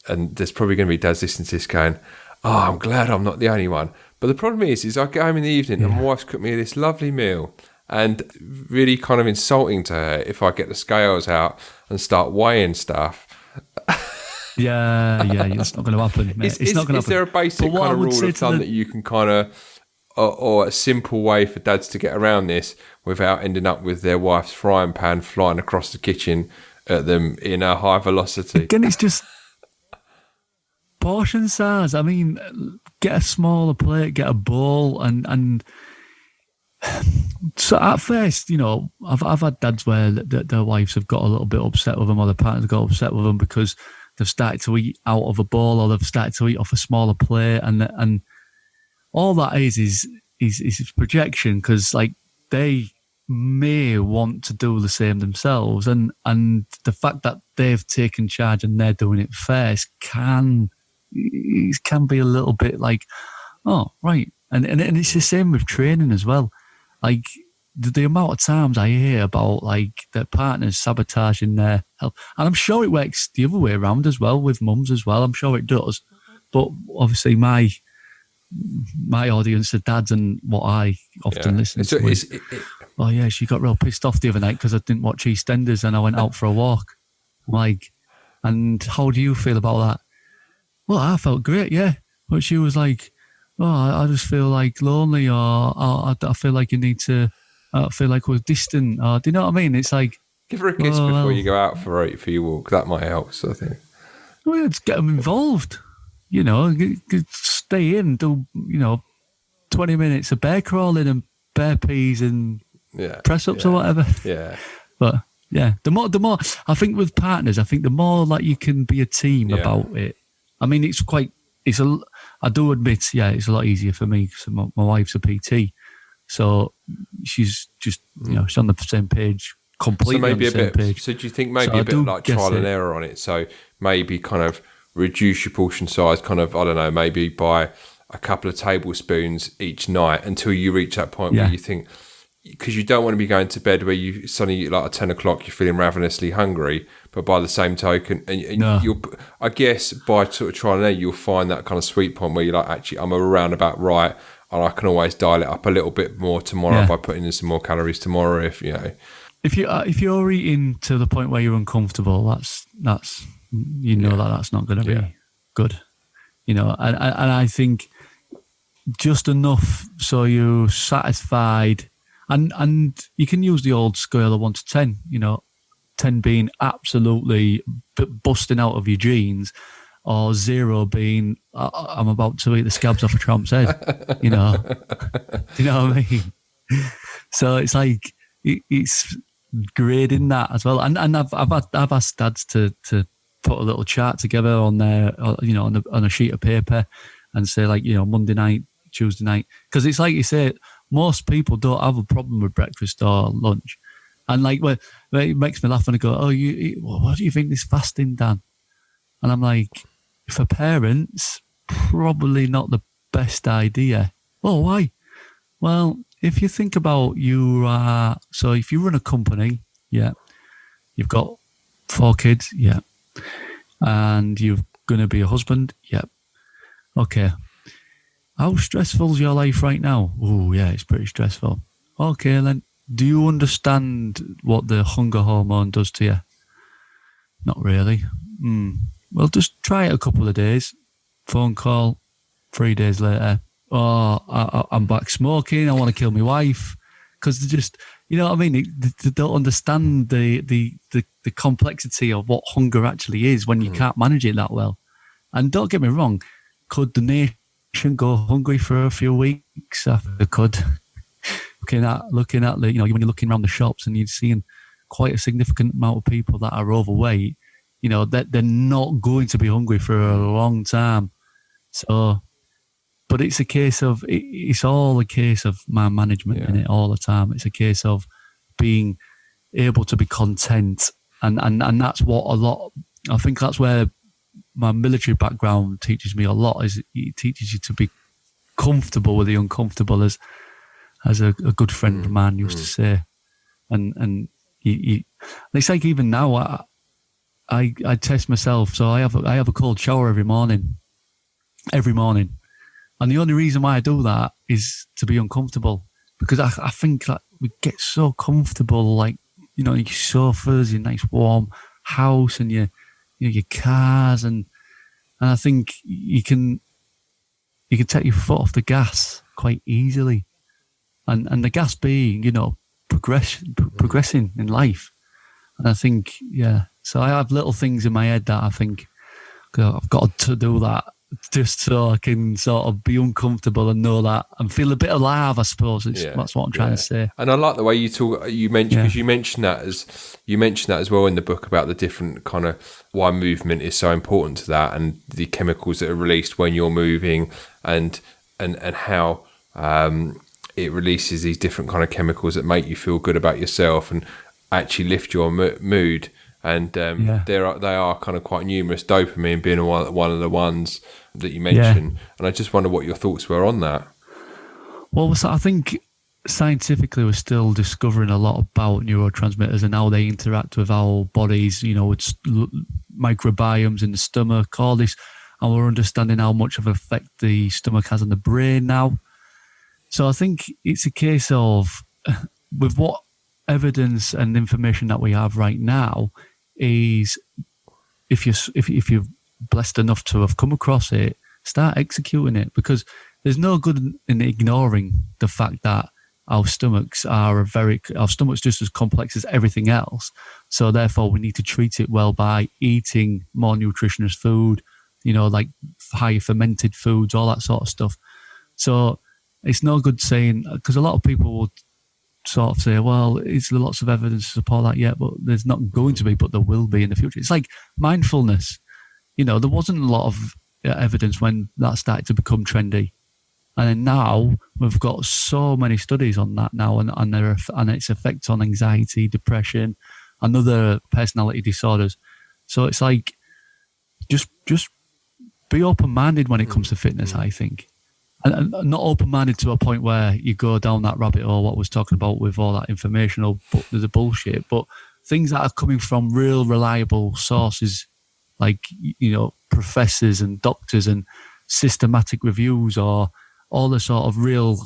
And there's probably going to be dads listening to this going, oh, I'm glad I'm not the only one. But the problem is I get home in the evening and my wife's cooked me this lovely meal, and really kind of insulting to her if I get the scales out and start weighing stuff. Yeah, it's not going to happen, mate. It's not going to happen. Is there a basic kind of rule of thumb that you can kind of, or a simple way for dads to get around this without ending up with their wife's frying pan flying across the kitchen at them in a high velocity? Again, it's just portion size. I mean, get a smaller plate, get a bowl, and so at first, I've had dads where their wives have got a little bit upset with them, or their partners got upset with them because they've started to eat out of a bowl, or they've started to eat off a smaller plate, and all that is projection, because like they may want to do the same themselves, and the fact that they've taken charge and they're doing it first can be a little bit like, oh right, and it's the same with training as well. Like the amount of times I hear about like their partners sabotaging their health, and I'm sure it works the other way around as well with mums as well. I'm sure it does, but obviously my audience are dads, and what I often listen to is, oh yeah, she got real pissed off the other night because I didn't watch EastEnders and I went out for a walk. Like, and how do you feel about that? Well, I felt great, yeah. But she was like, oh, I just feel like lonely, or I feel like you need to, I feel like we're distant, or do you know what I mean? It's like, give her a kiss before you go out for your walk. That might help, so I think. Well, let's get them involved. Stay in, do 20 minutes of bear crawling and bear peas and press ups or whatever. Yeah. But yeah, the more I think with partners, I think the more like you can be a team about it. I mean, I do admit, it's a lot easier for me because my wife's a PT, so she's just she's on the same page, completely so maybe on the same page. So do you think maybe a bit like trial and error on it? So maybe kind of reduce your portion size, kind of, I don't know, maybe by a couple of tablespoons each night until you reach that point where you think, because you don't want to be going to bed where you suddenly, like at 10 o'clock, you're feeling ravenously hungry, but by the same token, and you'll, I guess by sort of trial and error, you'll find that kind of sweet point where you're like, actually, I'm around about right, and I can always dial it up a little bit more tomorrow by putting in some more calories tomorrow, if If you're eating to the point where you're uncomfortable, that's that's not going to be good, and I think just enough so you're satisfied, and you can use the old scale of 1 to 10, 10 being absolutely busting out of your jeans, or 0 being I'm about to eat the scabs off a tramp's head, Do you know what I mean? So it's like it's grading that as well, and I've asked dads to put a little chart together on their on a sheet of paper and say, like, Monday night, Tuesday night, because it's like you say, most people don't have a problem with breakfast or lunch, and like it makes me laugh when I go, oh, what do you think this fasting, Dan? And I'm like, for parents, probably not the best idea. Well, why? Well, if you think about so if you run a company, you've got 4 kids, and you're going to be a husband, okay. How stressful is your life right now? Oh, yeah, it's pretty stressful. Okay, then, do you understand what the hunger hormone does to you? Not really. Well, just try it a couple of days. Phone call, 3 days later. Oh, I'm back smoking. I want to kill my wife. Because they just, you know what I mean? They don't understand the complexity of what hunger actually is when you can't manage it that well. And don't get me wrong, could the nation go hungry for a few weeks? They could. looking at the, when you're looking around the shops and you're seeing quite a significant amount of people that are overweight, that they're not going to be hungry for a long time. So, but it's a case of, it's all a case of man management in it all the time. It's a case of being able to be content. And that's what I think that's where my military background teaches me a lot, is it teaches you to be comfortable with the uncomfortable, as a good friend of mine used to say. And it's like, even now, I test myself. So I have a cold shower every morning. And the only reason why I do that is to be uncomfortable, because I think that we get so comfortable, like, your sofas, your nice warm house, and your cars, and I think you can take your foot off the gas quite easily, and the gas being, progressing in life. And I think, so I have little things in my head that I think, I've got to do that just so I can sort of be uncomfortable and know that and feel a bit alive, I suppose. That's what I'm trying to say. And I like the way you talk. You mentioned, because you mentioned that as well in the book, about the different kind of why movement is so important to that, and the chemicals that are released when you're moving, and how it releases these different kind of chemicals that make you feel good about yourself and actually lift your mood. And they are kind of quite numerous, dopamine being one of the ones that you mentioned. And I just wonder what your thoughts were on that. Well, I think scientifically we're still discovering a lot about neurotransmitters and how they interact with our bodies, with microbiomes in the stomach, all this, and we're understanding how much of an effect the stomach has on the brain now. So I think it's a case of, with what evidence and information that we have right now, is if you're blessed enough to have come across it, start executing it, because there's no good in ignoring the fact that our stomachs just as complex as everything else. So therefore we need to treat it well by eating more nutritious food, like higher fermented foods, all that sort of stuff. So it's no good saying, because a lot of people will sort of say, well, is there lots of evidence to support that yet? But there's not going to be, but there will be in the future. It's like mindfulness. There wasn't a lot of evidence when that started to become trendy. And then now we've got so many studies on that now, and its effects on anxiety, depression, and other personality disorders. So it's like, just be open-minded when it comes to fitness, I think. And not open-minded to a point where you go down that rabbit hole, what I was talking about with all that informational, but there's a bullshit. But things that are coming from real reliable sources, like, professors and doctors and systematic reviews, or all the sort of real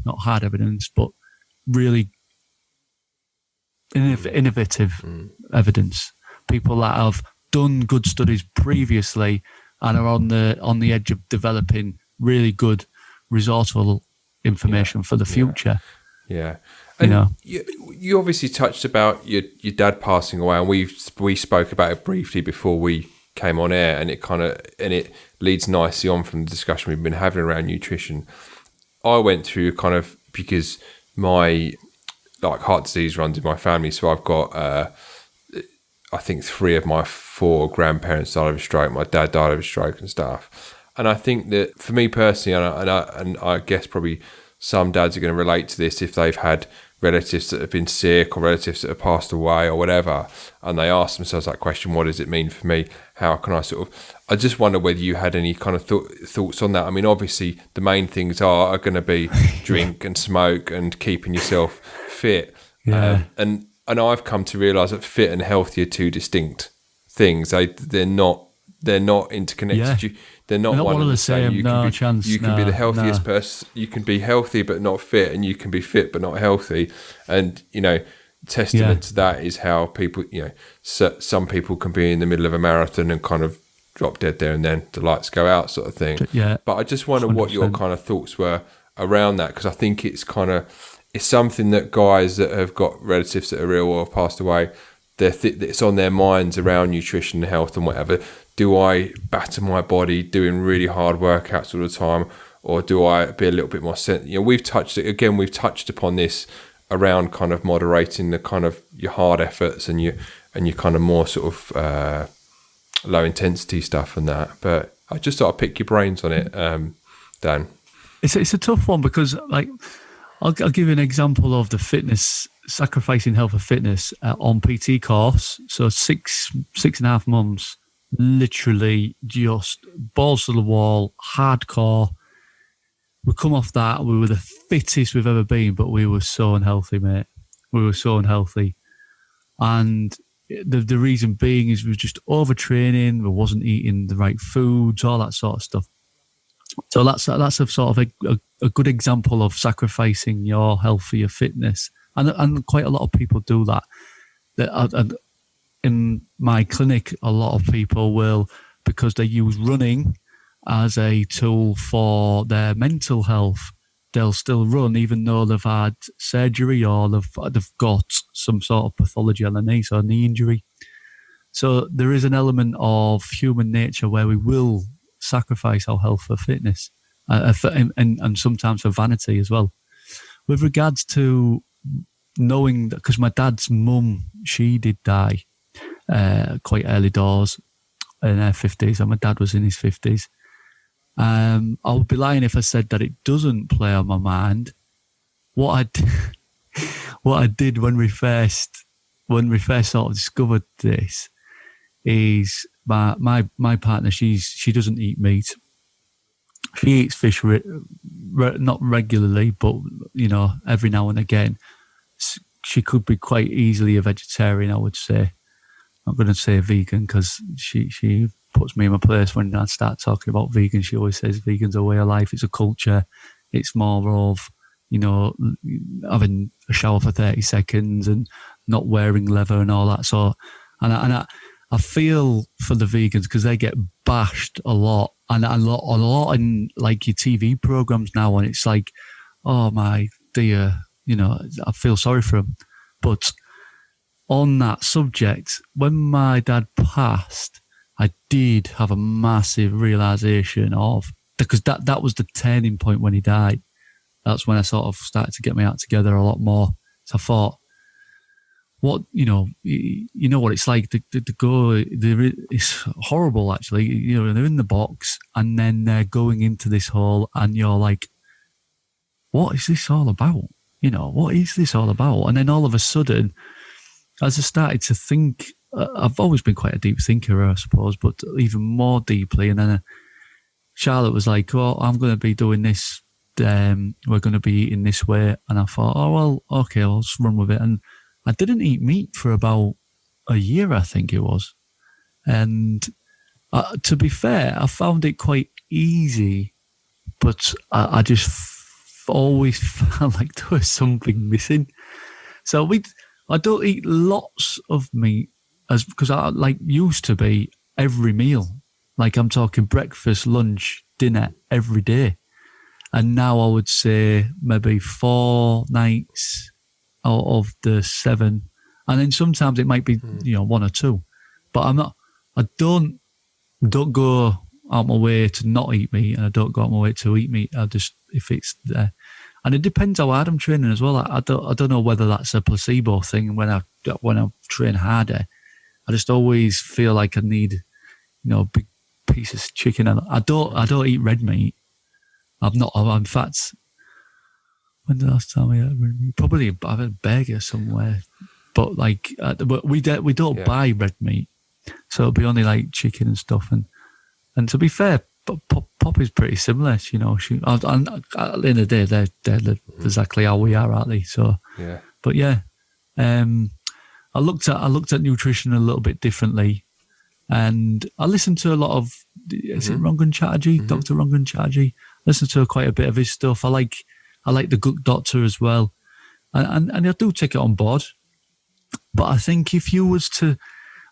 not hard evidence, but really innovative evidence. People that have done good studies previously and are on the edge of developing really good resourceful information for the future. Yeah. And you obviously touched about your dad passing away, and we spoke about it briefly before we came on air, and it leads nicely on from the discussion we've been having around nutrition. I went through because my heart disease runs in my family, so I've got I think 3 of my 4 grandparents died of a stroke. My dad died of a stroke and stuff. And I think that for me personally, and I guess probably some dads are going to relate to this if they've had relatives that have been sick or relatives that have passed away or whatever, and they ask themselves that question, what does it mean for me? How can I I just wonder whether you had any kind of thoughts on that. I mean, obviously the main things are going to be drink and smoke and keeping yourself fit. Yeah. And I've come to realise that fit and healthy are 2 distinct things. They're not interconnected. Yeah. They're not one and the same. You can be the healthiest person. You can be healthy but not fit, and you can be fit but not healthy. And testament to that is how people, some people can be in the middle of a marathon and kind of drop dead there and then the lights go out, sort of thing. Yeah. But I just wonder 100%. What your kind of thoughts were around that, because I think it's something that guys that have got relatives that are ill or have passed away, it's on their minds around nutrition and health and whatever. do I batter my body doing really hard workouts all the time, or do I be a little bit more we've touched upon this around kind of moderating the kind of your hard efforts and your kind of more sort of low intensity stuff and that. But I just thought I'd pick your brains on it, Dan. It's a tough one because, like, I'll give you an example of the fitness, sacrificing health for fitness on PT course. So 6.5 months, literally just balls to the wall, hardcore. We come off that, we were the fittest we've ever been, but we were so unhealthy, mate. We were so unhealthy. And the reason being is we were just overtraining, we wasn't eating the right foods, all that sort of stuff. So that's a sort of a good example of sacrificing your health for your fitness, and quite a lot of people do that. In my clinic, a lot of people will, because they use running as a tool for their mental health, they'll still run even though they've had surgery or they've got some sort of pathology on their knee, so a knee injury. So there is an element of human nature where we will sacrifice our health for fitness, and sometimes for vanity as well. With regards to knowing that, because my dad's mum, she did die quite early doors in her 50s, and my dad was in his 50s. I would be lying if I said that it doesn't play on my mind. What I did when we first sort of discovered this is my partner. She doesn't eat meat. She eats fish, not regularly, but every now and again. She could be quite easily a vegetarian, I would say. I'm not going to say a vegan because she puts me in my place when I start talking about vegan. She always says vegan's a way of life. It's a culture. It's more of, having a shower for 30 seconds and not wearing leather and all that. So, and I feel for the vegans because they get bashed a lot, and a lot in like your TV programs now, and it's like, oh my dear, I feel sorry for them. But on that subject, when my dad passed, I did have a massive realization of, because that was the turning point when he died. That's when I sort of started to get my act together a lot more. So I thought, what, you know what it's like to go, it's horrible actually. They're in the box and then they're going into this hole and you're like, what is this all about? What is this all about? And then all of a sudden, as I started to think, I've always been quite a deep thinker, I suppose, but even more deeply. And then Charlotte was like, "Oh, I'm going to be doing this. We're going to be eating this way." And I thought, "Oh, well, okay, I'll just run with it." And I didn't eat meat for about a year, I think it was. And to be fair, I found it quite easy, but I just always felt like there was something missing. So I don't eat lots of meat because I used to be every meal. Like I'm talking breakfast, lunch, dinner every day. And now I would say maybe 4 nights out of the 7. And then sometimes it might be, 1 or 2. But I don't go out my way to not eat meat, and I don't go out my way to eat meat. I just, if it's there. And it depends how hard I'm training as well. I don't know whether that's a placebo thing. When I train harder, I just always feel like I need, big pieces of chicken. And I don't eat red meat. In fact, when the last time I ate red meat? Probably I've had a burger somewhere. But but we don't buy red meat, so it'll be only like chicken and stuff. And to be fair, Pop is pretty similar. At the end of the day, they're exactly how we are, aren't they? So yeah. But yeah, I looked at nutrition a little bit differently, and I listened to a lot of is it Rangan Chatterjee, Dr. Rangan Chatterjee. Listen to quite a bit of his stuff. I like the Good Doctor as well, and I do take it on board. But I think if you was to,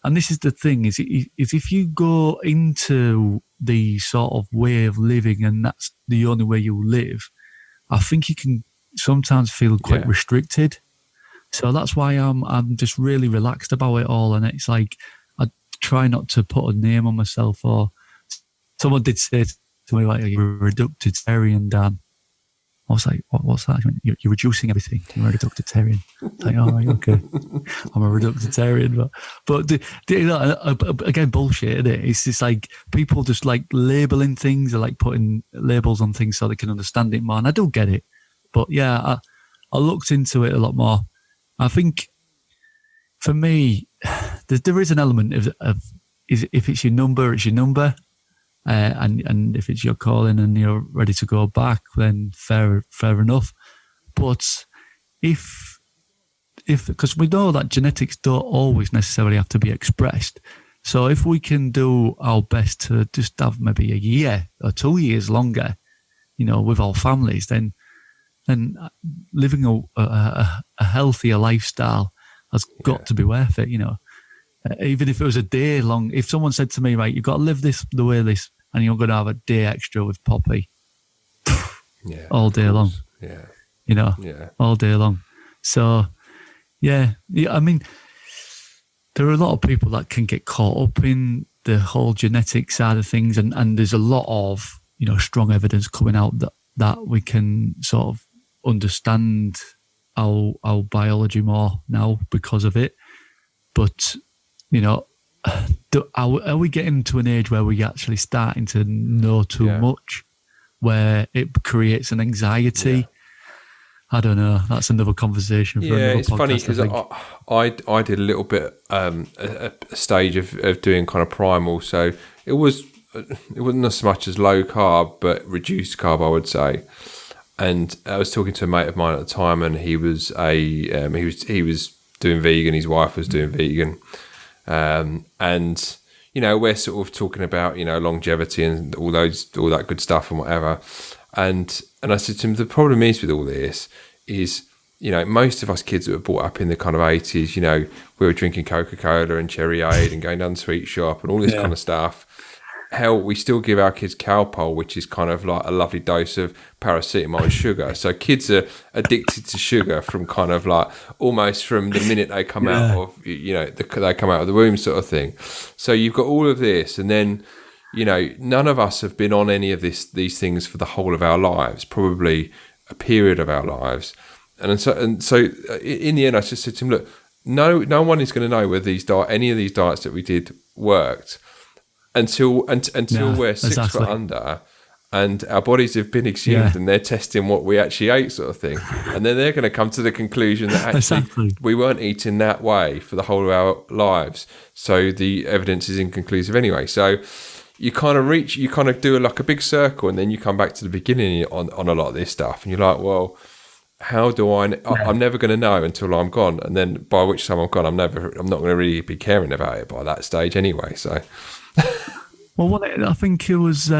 and this is the thing, is if you go into the sort of way of living and that's the only way you live, I think you can sometimes feel quite restricted. So that's why I'm just really relaxed about it all. And it's like, I try not to put a name on myself. Or someone did say to me, like, you're a reductitarian, Dan. I was like, what's that? You're reducing everything. You're a reductitarian. It's like, all right, okay. I'm a reductitarian. But again, bullshit, isn't it? It's just like people just like labeling things or like putting labels on things so they can understand it more. And I do get it. But yeah, I looked into it a lot more. I think for me, there is an element of if it's your number, it's your number. And if it's your calling and you're ready to go back, then fair enough. But if because we know that genetics don't always necessarily have to be expressed. So if we can do our best to just have maybe a year or 2 years longer, with our families, then living a healthier lifestyle has got to be worth it. Even if it was a day long, if someone said to me, right, you've got to live the way this, and you're going to have a day extra with Poppy, all day long, all day long. So, I mean, there are a lot of people that can get caught up in the whole genetic side of things, and there's a lot of, strong evidence coming out that we can sort of understand our biology more now because of it. But, are we getting to an age where we're actually starting to know too much, where it creates an anxiety? Yeah. I don't know. That's another conversation for another podcast. It's funny because I did a little bit a stage of doing kind of primal, so it wasn't as much as low carb, but reduced carb, I would say. And I was talking to a mate of mine at the time, and he was he was doing vegan. His wife was doing vegan. And we're sort of talking about longevity and all that good stuff and whatever, and I said to him, the problem is with all this is most of us kids that were brought up in the kind of 80s, we were drinking Coca-Cola and Cherryade and going down the sweet shop and all this kind of stuff. Hell, we still give our kids Calpol, which is kind of like a lovely dose of paracetamol and sugar. So kids are addicted to sugar from kind of like almost from the minute they come out of, they come out of the womb sort of thing. So you've got all of this, and then, none of us have been on any of these things for the whole of our lives, probably a period of our lives. And so in the end, I just said to him, look, no one is going to know whether any of these diets that we did worked until we're 6 foot under and our bodies have been exhumed and they're testing what we actually ate sort of thing. And then they're going to come to the conclusion that actually we weren't eating that way for the whole of our lives. So the evidence is inconclusive anyway. So you kind of do like a big circle, and then you come back to the beginning on a lot of this stuff. And you're like, well, how do I'm never going to know until I'm gone. And then by which time I'm gone, I'm not going to really be caring about it by that stage anyway. So... Well, I think it was there's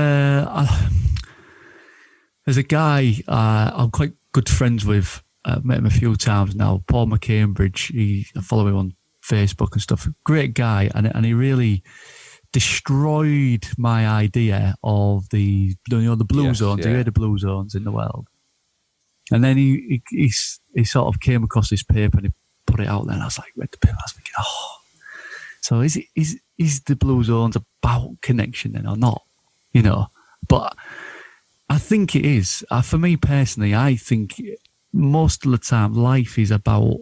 a guy I'm quite good friends with. Met him a few times now. Paul McCambridge. I follow him on Facebook and stuff. Great guy, and he really destroyed my idea of the blue zones. He had the blue zones in the world, and then he sort of came across this paper and he put it out there. And I was like, read the paper. I was thinking, so is the blue zones about connection then or not? But I think it is. For me personally, I think most of the time life is about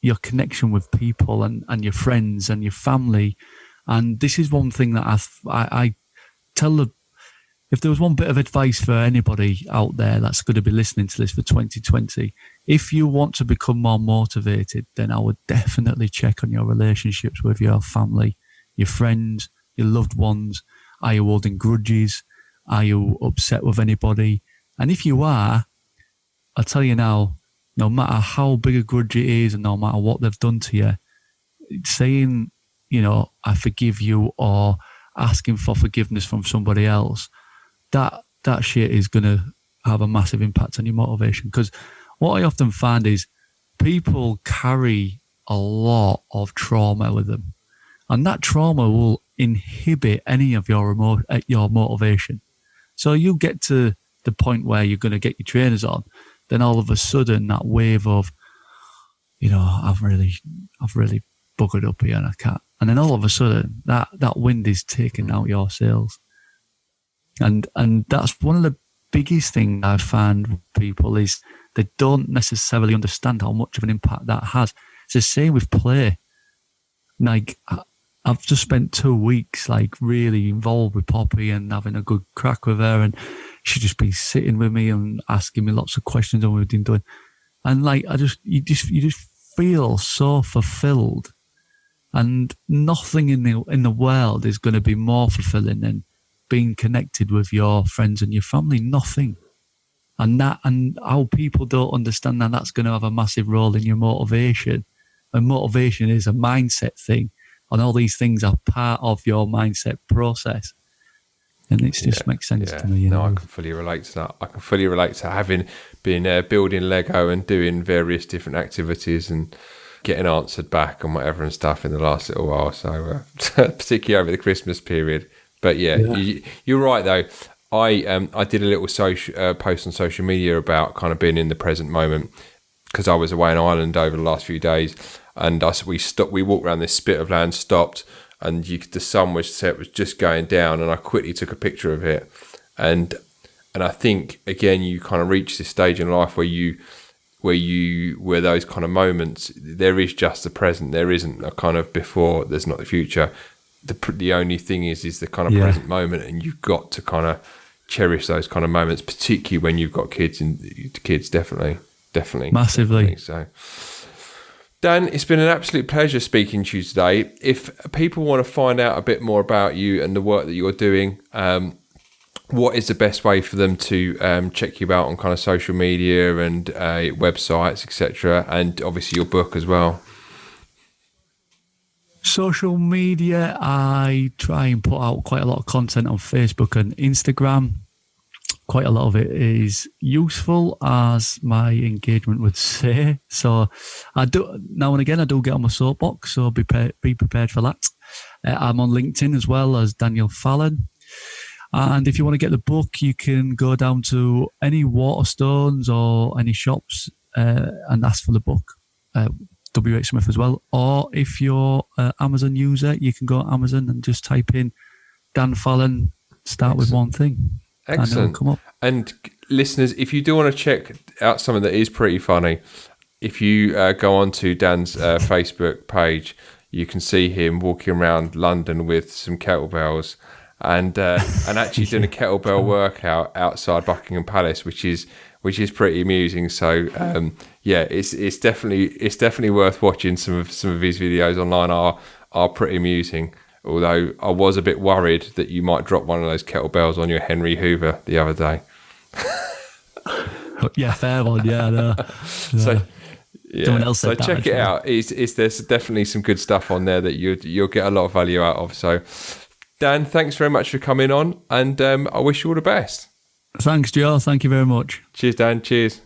your connection with people and your friends and your family. And this is one thing that I tell if there was one bit of advice for anybody out there that's going to be listening to this for 2020, if you want to become more motivated, then I would definitely check on your relationships with your family, your friends, your loved ones. Are you holding grudges? Are you upset with anybody? And if you are, I'll tell you now, no matter how big a grudge it is and no matter what they've done to you, saying, I forgive you or asking for forgiveness from somebody else, that shit is going to have a massive impact on your motivation. Because what I often find is people carry a lot of trauma with them, and that trauma will inhibit any of your motivation. So you get to the point where you're going to get your trainers on, then all of a sudden that wave of, I've really buggered up here and I can't. And then all of a sudden, that wind is taking out your sails. And that's one of the biggest things I've found with people is they don't necessarily understand how much of an impact that has. It's the same with play. Like, I've just spent 2 weeks, like, really involved with Poppy and having a good crack with her, and she'd just be sitting with me and asking me lots of questions on what we've been doing. And, like, you just feel so fulfilled. And nothing in the world is going to be more fulfilling than being connected with your friends and your family. Nothing. And how people don't understand that's going to have a massive role in your motivation. And motivation is a mindset thing. And all these things are part of your mindset process. And it just makes sense to me. No, I can fully relate to that. I can fully relate to having been building Lego and doing various different activities and getting answered back and whatever and stuff in the last little while. So particularly over the Christmas period. But you're right though. I did a little post on social media about kind of being in the present moment because I was away in Ireland over the last few days, and we walked around this spit of land, stopped, and the sun was just going down, and I quickly took a picture of it, and I think again you kind of reach this stage in life where those kind of moments, there is just the present, there isn't a kind of before, there's not the future. The only thing is the kind of present moment, and you've got to kind of cherish those kind of moments, particularly when you've got kids. Definitely massively. Definitely. So, Dan, it's been an absolute pleasure speaking to you today. If people want to find out a bit more about you and the work that you're doing, what is the best way for them to check you out on kind of social media and websites, etc., and obviously your book as well? Social media, I try and put out quite a lot of content on Facebook and Instagram. Quite a lot of it is useful, as my engagement would say. So I do now and again. I do get on my soapbox, so be prepared for that. I'm on LinkedIn as well as Daniel Fallon. And if you want to get the book, you can go down to any Waterstones or any shops and ask for the book. WH Smith as well. Or if you're an Amazon user, you can go on Amazon and just type in Dan Fallon, start with one thing. Excellent. Come up. And listeners, if you do want to check out something that is pretty funny, if you go on to Dan's Facebook page, you can see him walking around London with some kettlebells and actually doing a kettlebell workout outside Buckingham Palace, which is pretty amusing. So it's definitely worth watching. Some of his videos online are pretty amusing. Although I was a bit worried that you might drop one of those kettlebells on your Henry Hoover the other day. Yeah, fair one. Yeah, no. So check it out. There's definitely some good stuff on there that you'll get a lot of value out of. So, Dan, thanks very much for coming on, and I wish you all the best. Thanks, Joe. Thank you very much. Cheers, Dan. Cheers.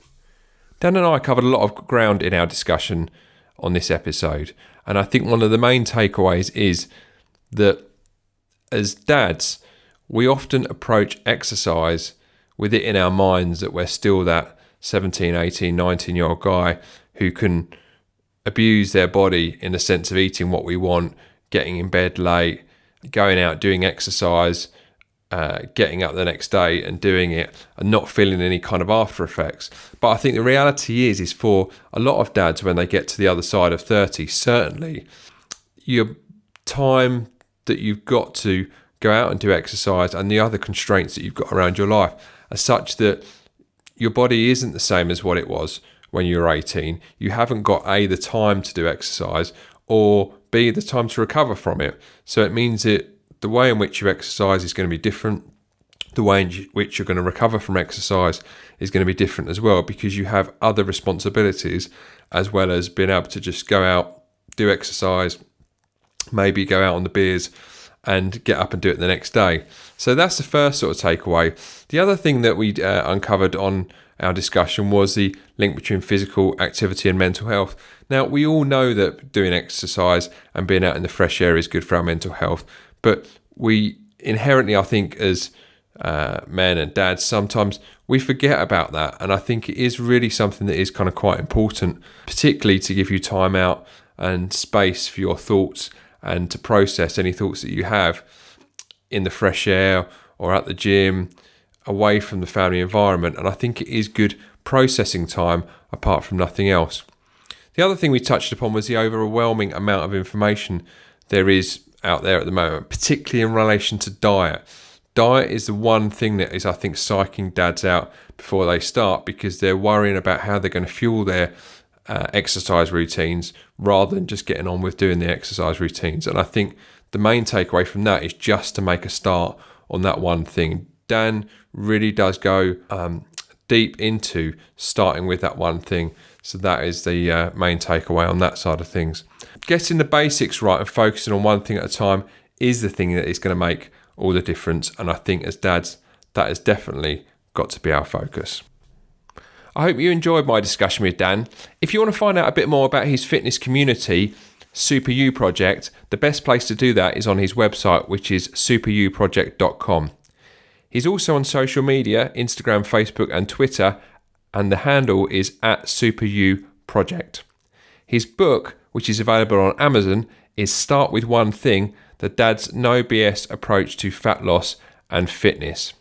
Dan and I covered a lot of ground in our discussion on this episode, and I think one of the main takeaways is that as dads, we often approach exercise with it in our minds that we're still that 17, 18, 19-year-old guy who can abuse their body in the sense of eating what we want, getting in bed late, going out doing exercise, getting up the next day and doing it and not feeling any kind of after effects. But I think the reality is for a lot of dads, when they get to the other side of 30, certainly your time that you've got to go out and do exercise and the other constraints that you've got around your life are such that your body isn't the same as what it was when you were 18. You haven't got A, the time to do exercise, or B, the time to recover from it. So it means that the way in which you exercise is going to be different. The way in which you're going to recover from exercise is going to be different as well, because you have other responsibilities as well as being able to just go out, do exercise, maybe go out on the beers and get up and do it the next day. So that's the first sort of takeaway. The other thing that we uncovered on our discussion was the link between physical activity and mental health. Now, we all know that doing exercise and being out in the fresh air is good for our mental health, but we inherently, I think, as men and dads, sometimes we forget about that. And I think it is really something that is kind of quite important, particularly to give you time out and space for your thoughts and to process any thoughts that you have in the fresh air or at the gym, away from the family environment. And I think it is good processing time apart from nothing else. The other thing we touched upon was the overwhelming amount of information there is out there at the moment, particularly in relation to diet. Diet is the one thing that is, I think, psyching dads out before they start, because they're worrying about how they're going to fuel their exercise routines rather than just getting on with doing the exercise routines. And I think the main takeaway from that is just to make a start on that one thing. Dan really does go deep into starting with that one thing. So that is the main takeaway on that side of things. Getting the basics right and focusing on one thing at a time is the thing that is going to make all the difference. And I think as dads, that has definitely got to be our focus. I hope you enjoyed my discussion with Dan. If you want to find out a bit more about his fitness community, Super You Project, the best place to do that is on his website, which is superyouproject.com. He's also on social media, Instagram, Facebook and Twitter, and the handle is @superyouproject. His book, which is available on Amazon, is Start With One Thing, the Dad's No BS Approach to Fat Loss and Fitness.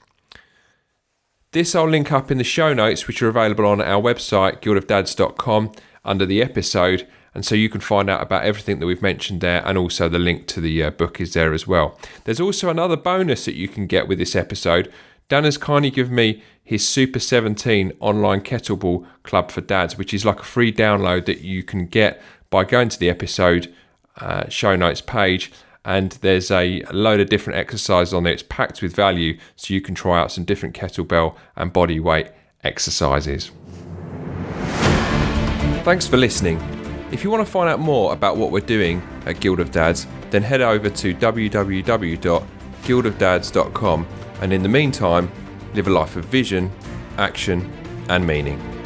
This I'll link up in the show notes, which are available on our website, guildofdads.com, under the episode. And so you can find out about everything that we've mentioned there, and also the link to the book is there as well. There's also another bonus that you can get with this episode. Dan has kindly given me his Super 17 online kettlebell club for dads, which is like a free download that you can get by going to the episode show notes page. And there's a load of different exercises on there. It's packed with value, so you can try out some different kettlebell and body weight exercises. Thanks for listening. If you want to find out more about what we're doing at Guild of Dads, then head over to www.guildofdads.com, and in the meantime, live a life of vision, action and meaning.